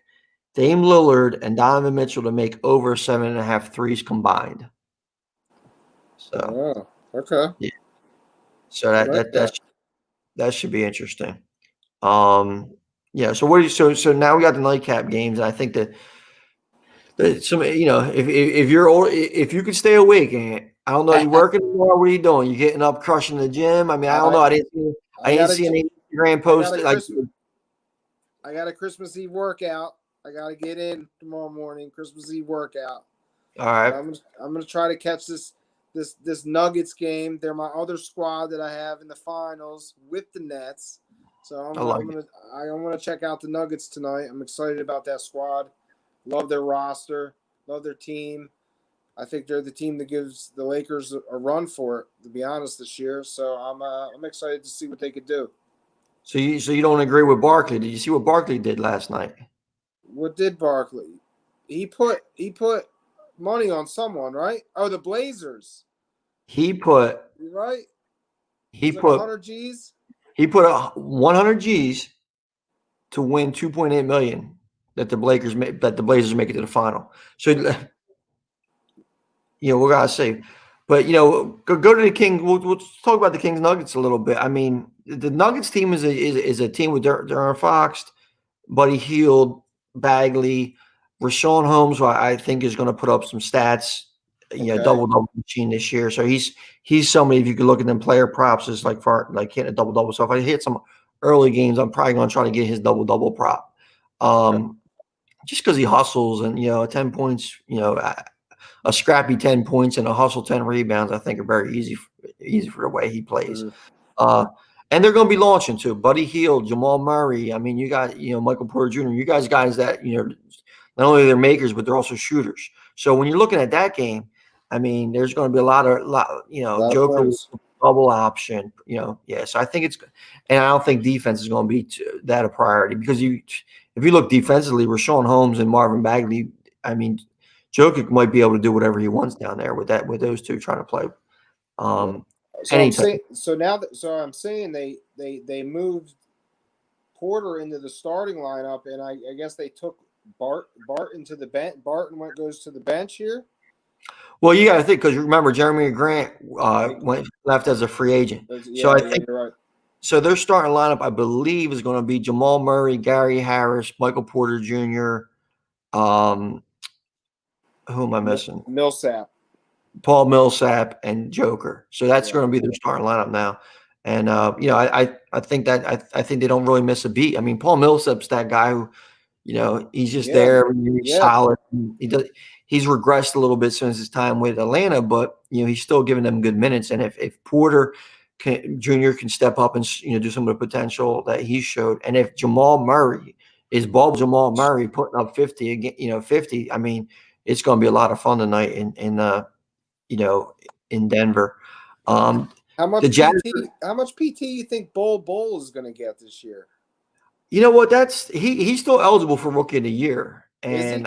Dame Lillard and Donovan Mitchell to make over 7.5 threes combined. So, okay. Yeah. So that should be interesting. Yeah. So now we got the nightcap games, and I think that some, if you could stay awake, and I don't know, you working tomorrow? What are you doing? You getting up, crushing the gym? I mean, I don't know. I didn't see any Instagram post. I got a Christmas Eve workout. I got to get in tomorrow morning. Christmas Eve workout. All right. I'm gonna try to catch this Nuggets game. They're my other squad that I have in the finals with the Nets. So I'm gonna check out the Nuggets tonight. I'm excited about that squad. Love their roster. Love their team. I think they're the team that gives the Lakers a run for it, to be honest, this year. So I'm excited to see what they could do. So you don't agree with Barkley? Did you see what Barkley did last night? What did Barkley? He put money on someone, right? Oh, the Blazers. He put You right? he Like put 100 G's. he put 100 G's to win 2.8 million that the Blazers make it to the final. So we gotta see. But go to the Kings. We'll talk about the Kings Nuggets a little bit. I mean, the Nuggets team is a team with De'Aaron Fox, Buddy Hield, Bagley, Rashawn Holmes, who I think is going to put up some stats. Okay. Double machine this year. So he's somebody, if you could look at them player props, is like hitting a double. So if I hit some early games, I'm probably going to try to get his double prop. Just because he hustles and 10 points, a scrappy 10 points and a hustle 10 rebounds, I think are very easy for the way he plays. And they're going to be launching too. Buddy Hield, Jamal Murray. I mean, you got Michael Porter Jr. You guys that not only they're makers, but they're also shooters. So when you're looking at that game, I mean, there's going to be a lot of Joker with double option. So I think and I don't think defense is going to be that a priority, because if you look defensively, Rashawn Holmes and Marvin Bagley, I mean, Jokic might be able to do whatever he wants down there with those two trying to play. So I'm saying they moved Porter into the starting lineup, and I guess they took Barton to the bench. Barton goes to the bench here. Well, you got to think, because remember Jeremy Grant left as a free agent. So I think you're right. So their starting lineup, I believe, is going to be Jamal Murray, Gary Harris, Michael Porter Jr. Who am I missing? Millsap. Paul Millsap and Joker. So that's going to be their starting lineup now. And I think I think they don't really miss a beat. I mean, Paul Millsap's that guy who, he's just there. He's solid. He's regressed a little bit since his time with Atlanta, but he's still giving them good minutes. And if Porter Jr. can step up and do some of the potential that he showed, and if Jamal Murray is Jamal Murray putting up 50 again, 50, I mean, it's going to be a lot of fun tonight in Denver. How much PT you think Bol is going to get this year? You know what? He's still eligible for Rookie of the Year, and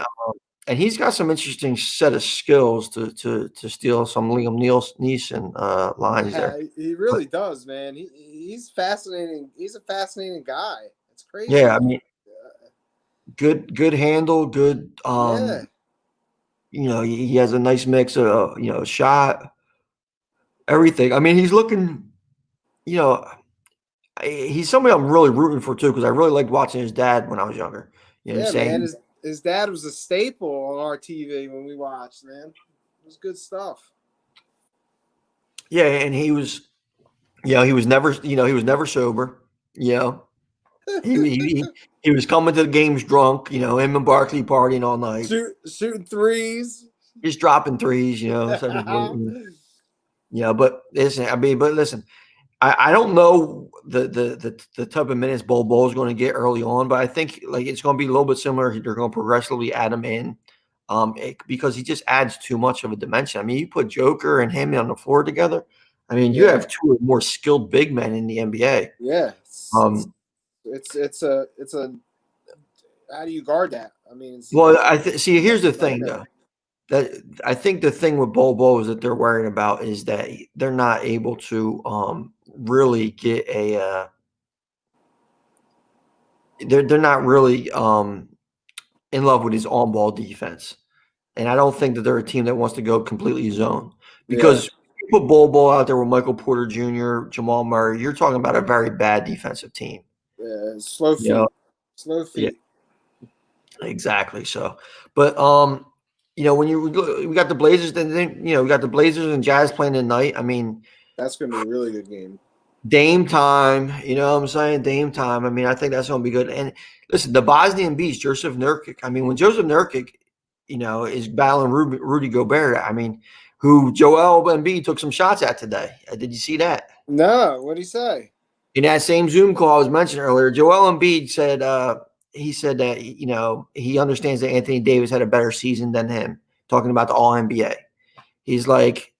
he's got some interesting set of skills to steal some Liam Neeson lines there. He really does, man. He's fascinating. He's a fascinating guy. It's crazy. Yeah, I mean, good handle, good. He has a nice mix of shot, everything. I mean, he's looking. He's somebody I'm really rooting for too, because I really liked watching his dad when I was younger. Man, his dad was a staple on our TV when we watched. Man, it was good stuff. Yeah, and he was never sober. He was coming to the games drunk. Him and Barkley partying all night, shooting threes, just dropping threes. But listen. I don't know the type of minutes Bol is going to get early on, but I think it's going to be a little bit similar. They're going to progressively add him in, because he just adds too much of a dimension. I mean, you put Joker and him on the floor together. I mean, you have two of the more skilled big men in the NBA. Yeah. It's a how do you guard that? I mean, here's the thing though. That I think the thing with Bol is that they're worrying about is that they're not able to really get they're not really in love with his on-ball defense. And I don't think that they're a team that wants to go completely zone, because you put Bol out there with Michael Porter Jr., Jamal Murray, you're talking about a very bad defensive team. Yeah, slow feet. Slow feet. Yeah, exactly. So, but when we got the Blazers, then we got the Blazers and Jazz playing tonight. I mean, that's going to be a really good game. Dame time, you know what I'm saying? Dame time. I mean, I think that's going to be good. And listen, the Bosnian beast, Joseph Nurkic. I mean, when Joseph Nurkic, is battling Rudy Gobert, I mean, who Joel Embiid took some shots at today. Did you see that? No. What did he say? In that same Zoom call I was mentioning earlier, Joel Embiid said he said that, he understands that Anthony Davis had a better season than him, talking about the All-NBA. he's like,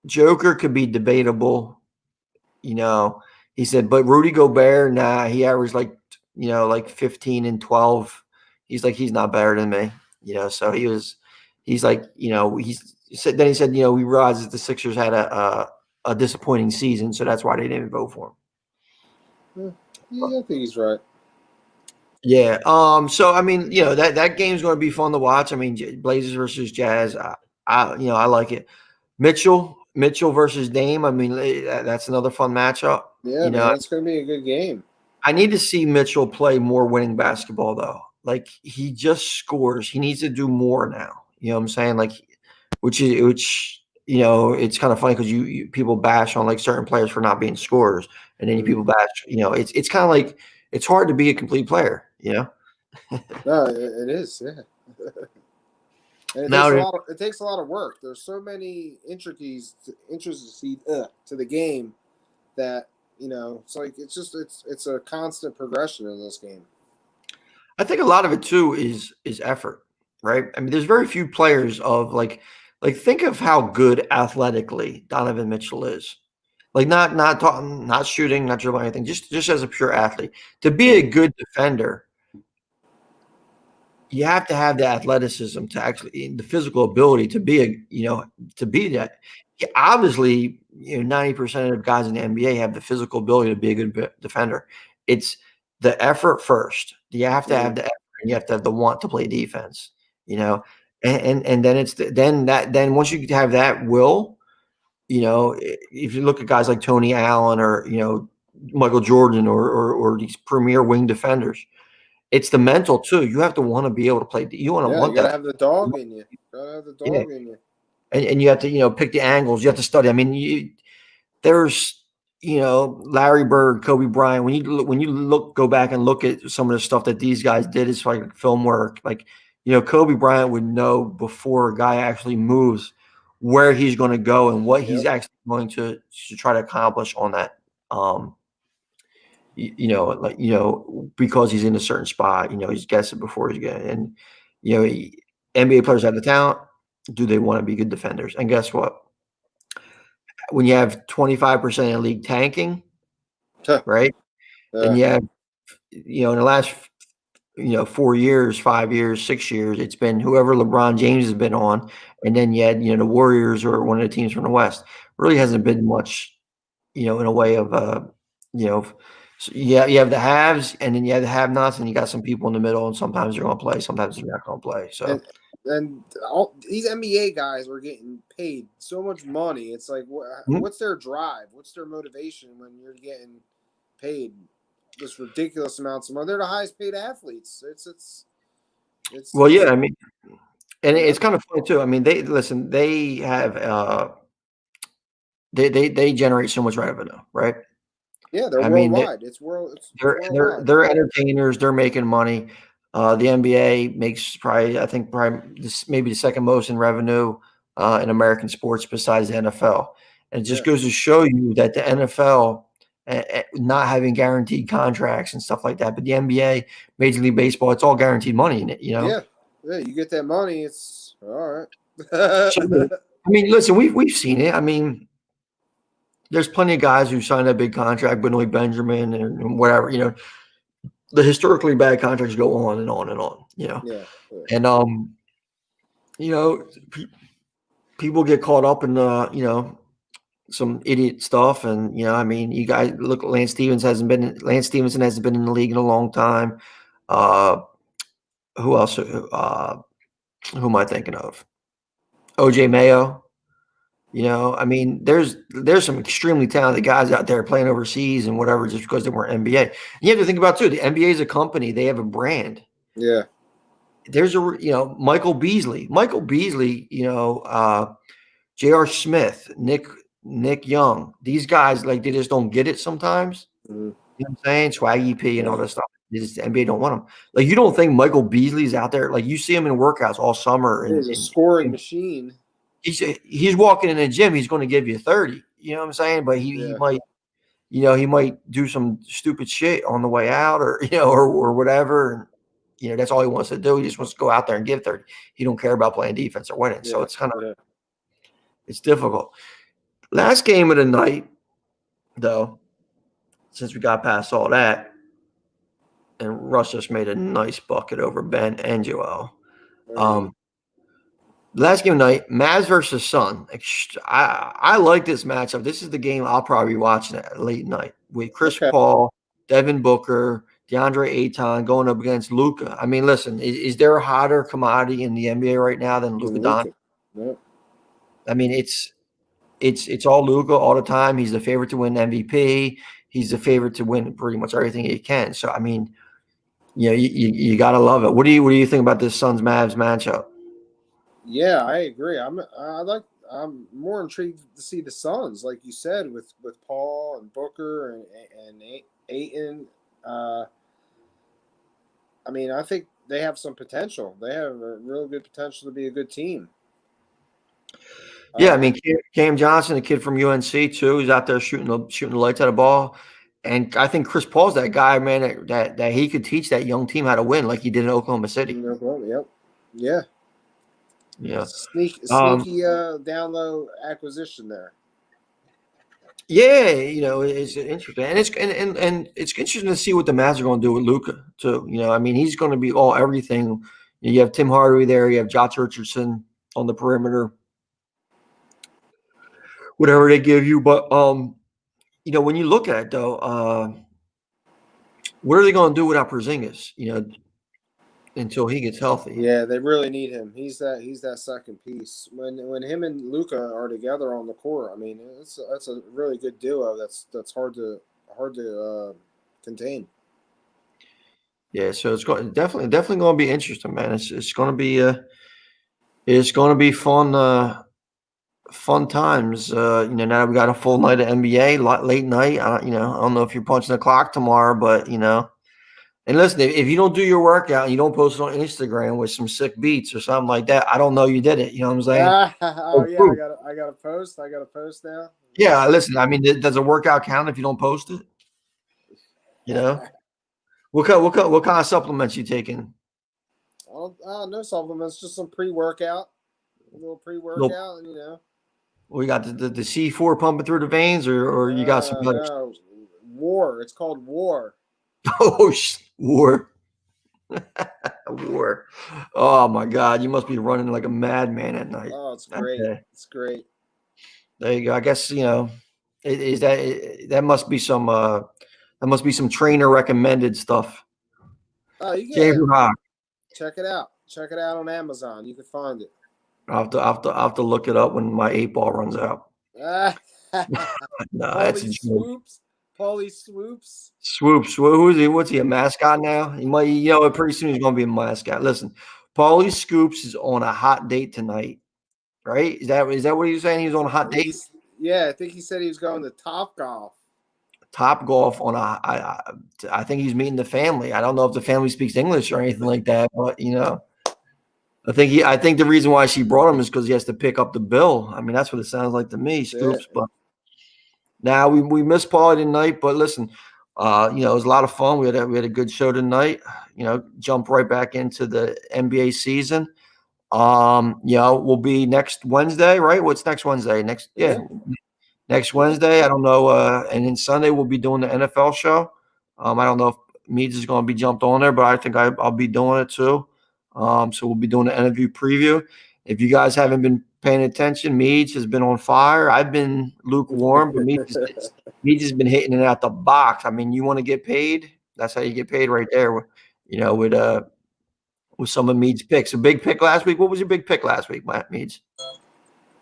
Joker could be debatable, you know. He said, but Rudy Gobert, nah, he averaged like, like 15 and 12. He's like, he's not better than me, So he's like, then he said, we realized that the Sixers had a disappointing season, so that's why they didn't vote for him. Yeah, I think he's right. Yeah. So I mean, that game's going to be fun to watch. I mean, Blazers versus Jazz. I like it. Mitchell versus Dame. I mean, that's another fun matchup. Yeah, man, that's going to be a good game. I need to see Mitchell play more winning basketball, though. Like, he just scores. He needs to do more now. You know what I'm saying? Like, which it's kind of funny because you people bash on like certain players for not being scorers, and then people bash. It's kind of like it's hard to be a complete player. No, it is. Yeah. And it takes a lot of work. There's so many intricacies to the game that it's like it's a constant progression in this game. I think a lot of it too is effort, right? I mean, there's very few players of like think of how good athletically Donovan Mitchell is. Like not shooting, not dribbling anything, just as a pure athlete. To be a good defender, you have to have the athleticism to actually the physical ability to be to be that. Obviously, 90% of guys in the NBA have the physical ability to be a good defender. It's the effort first. You have to have the effort, and you have to have the want to play defense. And then once you have that will, if you look at guys like Tony Allen or Michael Jordan or these premier wing defenders. It's the mental too. You have to want to be able to play. You want to want you gotta that. have the dog in you. Gotta have the dog in you. And you have to pick the angles. You have to study. I mean, there's Larry Bird, Kobe Bryant. When you go back and look at some of the stuff that these guys did, it's like film work. Like Kobe Bryant would know before a guy actually moves where he's going to go and what he's actually going to try to accomplish on that. Because he's in a certain spot, he's guessing before he's getting. And NBA players have the talent. Do they want to be good defenders? And guess what? When you have 25% of the league tanking, right? Then you have, in the last, 4 years, 5 years, 6 years, it's been whoever LeBron James has been on, and then you had, the Warriors or one of the teams from the West. Really hasn't been much, in a way of, So you have the haves, and then you have the have-nots, and you got some people in the middle, and sometimes they're going to play, sometimes they're not going to play. So, and all these NBA guys are getting paid so much money. It's like, what's their drive? What's their motivation when you're getting paid this ridiculous amounts of money? They're the highest paid athletes. It's well, yeah, I mean, and it's kind of funny too. I mean, they have they generate so much revenue, right? Yeah, they're worldwide. They're entertainers. They're making money. The NBA makes probably maybe the second most in revenue in American sports besides the NFL. And it just goes to show you that the NFL not having guaranteed contracts and stuff like that, but the NBA, Major League Baseball, it's all guaranteed money in it. Yeah, you get that money. It's all right. So, I mean, listen, we've seen it. I mean, there's plenty of guys who signed that big contract, Benoit Benjamin and whatever, the historically bad contracts go on and on and on, and, people get caught up in, some idiot stuff. And, I mean, you guys look, Lance Stevenson hasn't been in the league in a long time. Who else? Who am I thinking of? OJ Mayo. I mean, there's some extremely talented guys out there playing overseas and whatever just because they weren't NBA. And you have to think about too, the NBA is a company. They have a brand. Yeah. There's Michael Beasley, J.R. Smith, Nick Young. These guys, like, they just don't get it sometimes. You know what I'm saying? Swaggy P and all this stuff. The NBA don't want them. Like, you don't think Michael Beasley's out there? Like, you see him in workouts all summer. He's a scoring machine. He's walking in the gym. He's going to give you 30. You know what I'm saying? But he might, he might do some stupid shit on the way out, or or whatever. And that's all he wants to do. He just wants to go out there and give 30. He don't care about playing defense or winning. So it's kind of It's difficult. Last game of the night, though, since we got past all that, and Russ just made a nice bucket over Ben and Joel. Last game of the night, Mavs versus Sun. I like this matchup. This is the game I'll probably be watching at late night with Chris Paul, Devin Booker, DeAndre Ayton going up against Luka. I mean, listen, is there a hotter commodity in the NBA right now than Luka Doncic? Yep. I mean, it's all Luka all the time. He's the favorite to win MVP. He's the favorite to win pretty much everything he can. So, I mean, you got to love it. What do you think about this Suns Mavs matchup? Yeah, I agree. I'm more intrigued to see the Suns, like you said, with Paul and Booker and Ayton. I mean, I think they have some potential. They have a real good potential to be a good team. Yeah, I mean, Cam Johnson, a kid from UNC too, he's out there shooting the lights out of the ball. And I think Chris Paul's that guy, man, that he could teach that young team how to win like he did in Oklahoma City. Yep. Yeah. Yeah. Sneaky down low acquisition there. Yeah, it's interesting. And it's interesting to see what the Mavs are going to do with Luka too. I mean, he's going to be all everything. You have Tim Hardaway there, you have Josh Richardson on the perimeter. Whatever they give you. But when you look at it though, what are they going to do without Porzingis? Until he gets healthy. Yeah, they really need him. He's that second piece. When him and Luka are together on the court, I mean, that's a really good duo. That's hard to contain. Yeah, so it's definitely going to be interesting, man. It's going to be fun. Fun times. Now we got a full night of NBA, late night. I don't know if you're punching the clock tomorrow, but and listen, if you don't do your workout and you don't post it on Instagram with some sick beats or something like that, I don't know you did it. You know what I'm saying? I got to post. I got to post now. Yeah, listen. I mean, does a workout count if you don't post it? What kind of supplements you taking? No supplements, just some pre-workout, a little pre-workout, and We got the C4 pumping through the veins, or you got some other? No. War. It's called War. Oh, War. War. Oh my God, you must be running like a madman at night. Oh, it's great. Okay. It's great. There you go. I guess that must be some trainer recommended stuff. Oh, you can check it out. Check it out on Amazon. You can find it. I'll have to look it up when my 8-ball runs out. No, that's a joke. Paulie Swoops. Swoops. Who's he? What's he? A mascot now? He might. Pretty soon he's going to be a mascot. Listen, Paulie Scoops is on a hot date tonight, right? Is that what he was saying? He was on a hot date. Yeah, I think he said he was going to Topgolf. Topgolf on I think he's meeting the family. I don't know if the family speaks English or anything like that, but I think the reason why she brought him is because he has to pick up the bill. I mean, that's what it sounds like to me, Scoops. But now we missed Paul tonight, but listen, it was a lot of fun. We had a good show tonight. Jump right back into the NBA season. We'll be next Wednesday, right? What's next Wednesday? Next Wednesday. I don't know. And then Sunday we'll be doing the NFL show. I don't know if Meads is going to be jumped on there, but I think I'll be doing it too. So we'll be doing the interview preview. If you guys haven't been paying attention, Meads has been on fire. I've been lukewarm, but Meads has been hitting it out the box. I mean, you want to get paid? That's how you get paid right there. With some of Meads' picks. A big pick last week. What was your big pick last week, Matt Meads?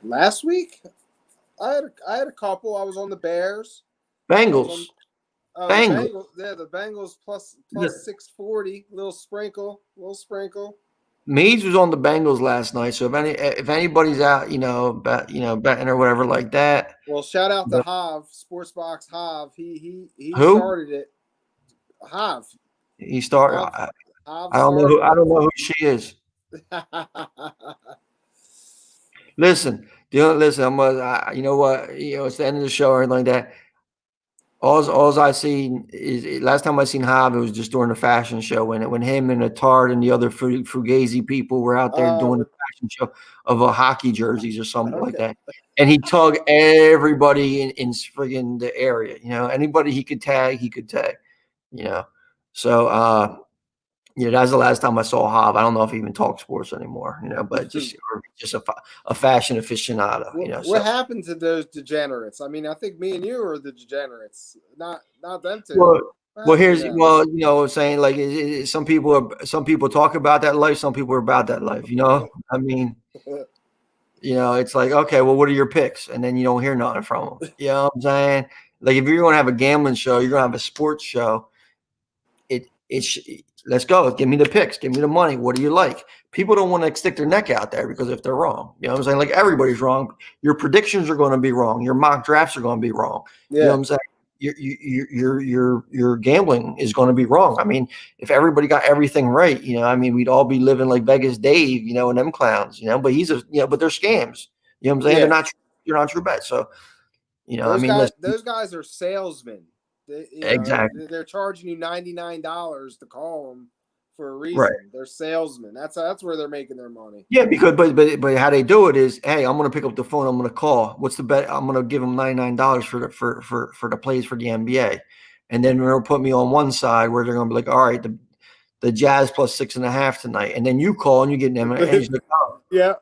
Last week, I had a couple. I was on the Bears. Bengals. Bengals. The Bengals plus 640. Little sprinkle. Meads was on the Bengals last night. So if anybody's out, betting or whatever like that. Well, shout out to Hav, Sportsbox Hav. He Who? started it. Hav. He started. I don't know who she is. Listen. I'm you know what? It's the end of the show or anything like that. All I seen is last time I seen Hav, it was just during the fashion show when him and Atard and the other Fugazi people were out there doing the fashion show of a hockey jerseys or something like Okay. that. And he tug everybody in friggin' the area, anybody he could tag, So, that's the last time I saw Hav. I don't know if he even talks sports anymore, but just a fashion aficionado, What happened to those degenerates? I mean, I think me and you are the degenerates, not them two. Well, I'm saying like some people talk about that life, some people are about that life, I mean, it's like, okay, well, what are your picks? And then you don't hear nothing from them. You know what I'm saying? Like if you're going to have a gambling show, you're going to have a sports show. Let's go. Give me the picks. Give me the money. What do you like? People don't want to stick their neck out there because if they're wrong, you know what I'm saying? Like everybody's wrong. Your predictions are going to be wrong. Your mock drafts are going to be wrong. Yeah. You know what I'm saying? Your gambling is going to be wrong. I mean, if everybody got everything right, we'd all be living like Vegas Dave, and them clowns, but but they're scams. You know what I'm saying? Yeah. You're not true bet. So, those guys are salesmen. Exactly. They're charging you $99 to call them for a reason. Right. They're salesmen. That's where they're making their money. Yeah, because but how they do it is, hey, I'm going to pick up the phone. I'm going to call. What's the bet? I'm going to give them $99 for the plays for the NBA, and then they'll put me on one side where they're going to be like, all right, the Jazz plus 6.5 tonight, and then you call and you get them. And he's like, oh. Yeah.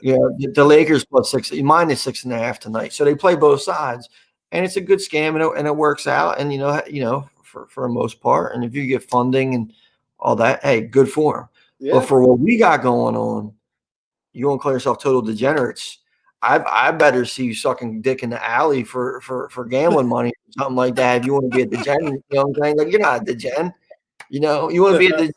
Yeah, the Lakers plus 6, minus 6.5 tonight. So they play both sides. And it's a good scam, and it works out. And for the most part, and if you get funding and all that, hey, good for them. Yeah. But for what we got going on, you won't call yourself total degenerates. I better see you sucking dick in the alley for gambling money or something like that. If you want to be a degen, you know what I'm saying? Like you're not a degen. You want to be a degen.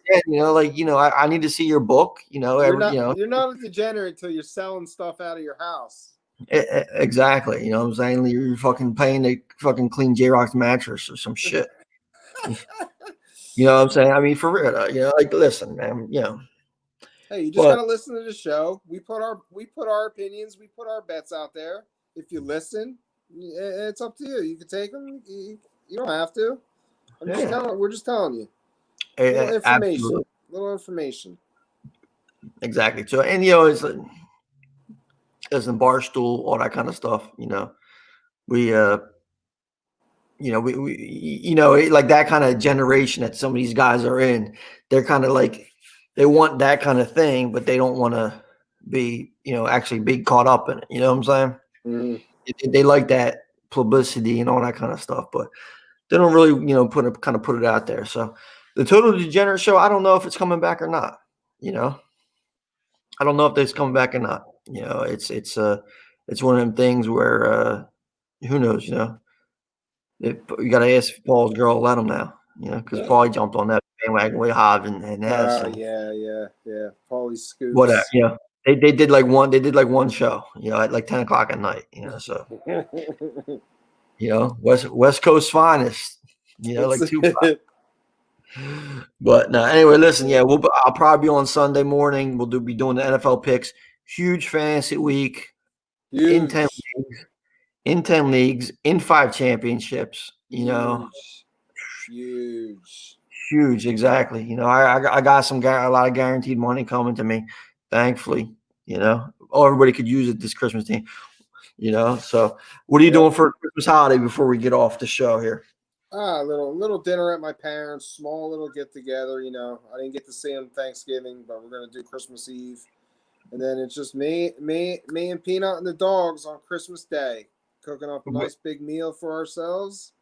I need to see your book. You're not a degenerate until you're selling stuff out of your house. Exactly. You know what I'm saying? You're fucking paying to fucking clean J-Rock's mattress or some shit. You know what I'm saying? I mean, for real, like listen, man, Hey, you just gotta listen to the show. We put our opinions, we put our bets out there. If you listen, it's up to you. You can take them. You don't have to. We're just telling you. Little information. Exactly. So, and it's like, as in Barstool, all that kind of stuff, we like that kind of generation that some of these guys are in, they're kind of like, they want that kind of thing, but they don't want to be, actually be caught up in it. You know what I'm saying? Mm-hmm. They like that publicity and all that kind of stuff, but they don't really, put it out there. So the Total Degenerate Show, I don't know if it's coming back or not. I don't know if it's coming back or not. It's one of them things where who knows, you got to ask Paul's girl, let him now, because Paul jumped on that bandwagon with Hav and Ness. Yeah. Paulie's scoops. Whatever, they did like one show, at like 10 o'clock at night, so West Coast finest, like Tupac. But no, anyway, listen, I'll probably be on Sunday morning. We'll be doing the NFL picks. Huge fantasy week. In 10 leagues, in 5 championships, huge, exactly. I got a lot of guaranteed money coming to me, thankfully. Everybody could use it this Christmas time. So what are you doing for Christmas holiday before we get off the show here? A little dinner at my parents', small little get together. I didn't get to see them Thanksgiving, but we're gonna do Christmas Eve, and then it's just me and Peanut and the dogs on Christmas Day, cooking up a nice big meal for ourselves.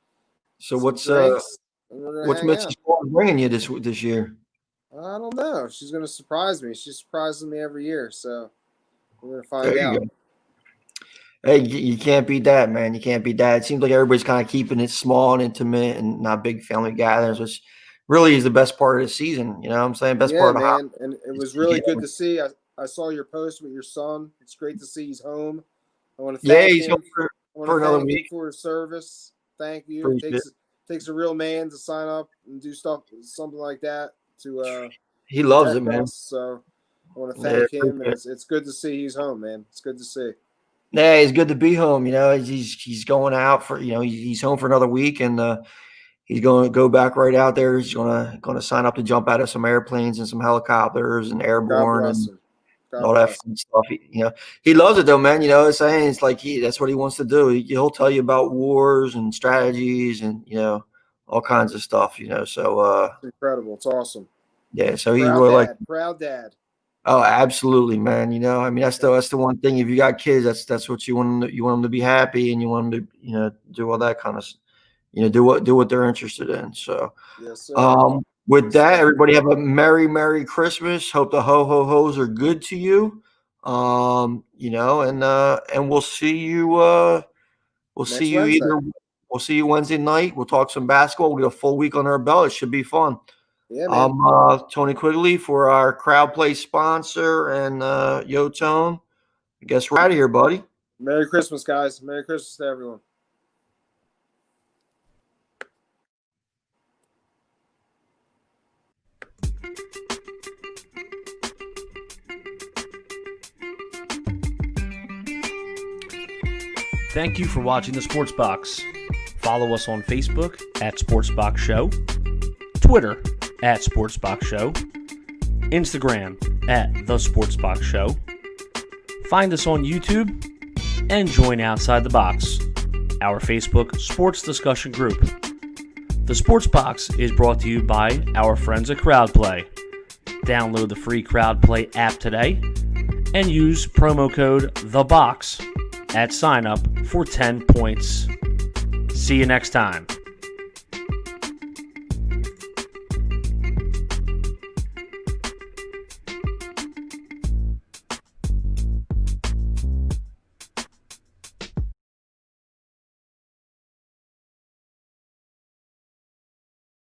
So what's Mrs. bringing you this year? I don't know. She's gonna surprise me. She surprises me every year, so we're gonna find out. Hey, you can't beat that, man. You can't beat that. It seems like everybody's kind of keeping it small and intimate and not big family gatherings, which really is the best part of the season. You know what I'm saying? Best part of the man. And it was really good to see. I saw your post with your son. It's great to see he's home. I want to thank he's home for another week. For his service. Thank you. It takes a real man to sign up and do something like that. He loves it, man. So I want to thank him. And it's good to see he's home, man. It's good to see. Yeah, it's good to be home. He's going out for he's home for another week, and he's going to go back right out there. He's going to sign up to jump out of some airplanes and some helicopters and airborne. God all that bless. fun stuff. He loves it though, man. It's saying it's like that's what he wants to do. He'll tell you about wars and strategies and all kinds of stuff. So It's incredible. It's awesome. yeah. So he's Proud really dad. like, Proud dad. oh, absolutely, man. I mean, that's the one thing. If you got kids, that's what you want them to, be happy, and you want them to do all that kind of, do what they're interested in. So, Yes, sir. with that, everybody have a Merry Christmas. Hope the ho-ho-hos are good to you. And we'll see you. Next Wednesday. We'll see you Wednesday night. We'll talk some basketball. We'll get a full week on our belt. It should be fun. Yeah, man. I'm Tony Quigley for our Crowd Play sponsor and Yo Tone. I guess we're out of here, buddy. Merry Christmas, guys. Merry Christmas to everyone. Thank you for watching the Sports Box. Follow us on Facebook at Sports Box Show, Twitter at Sports Box Show, Instagram at The Sports Box Show. Find us on YouTube and join Outside the Box, our Facebook sports discussion group. The Sports Box is brought to you by our friends at Crowd Play. Download the free Crowd Play app today and use promo code THEBOX at sign up for 10 points. See you next time.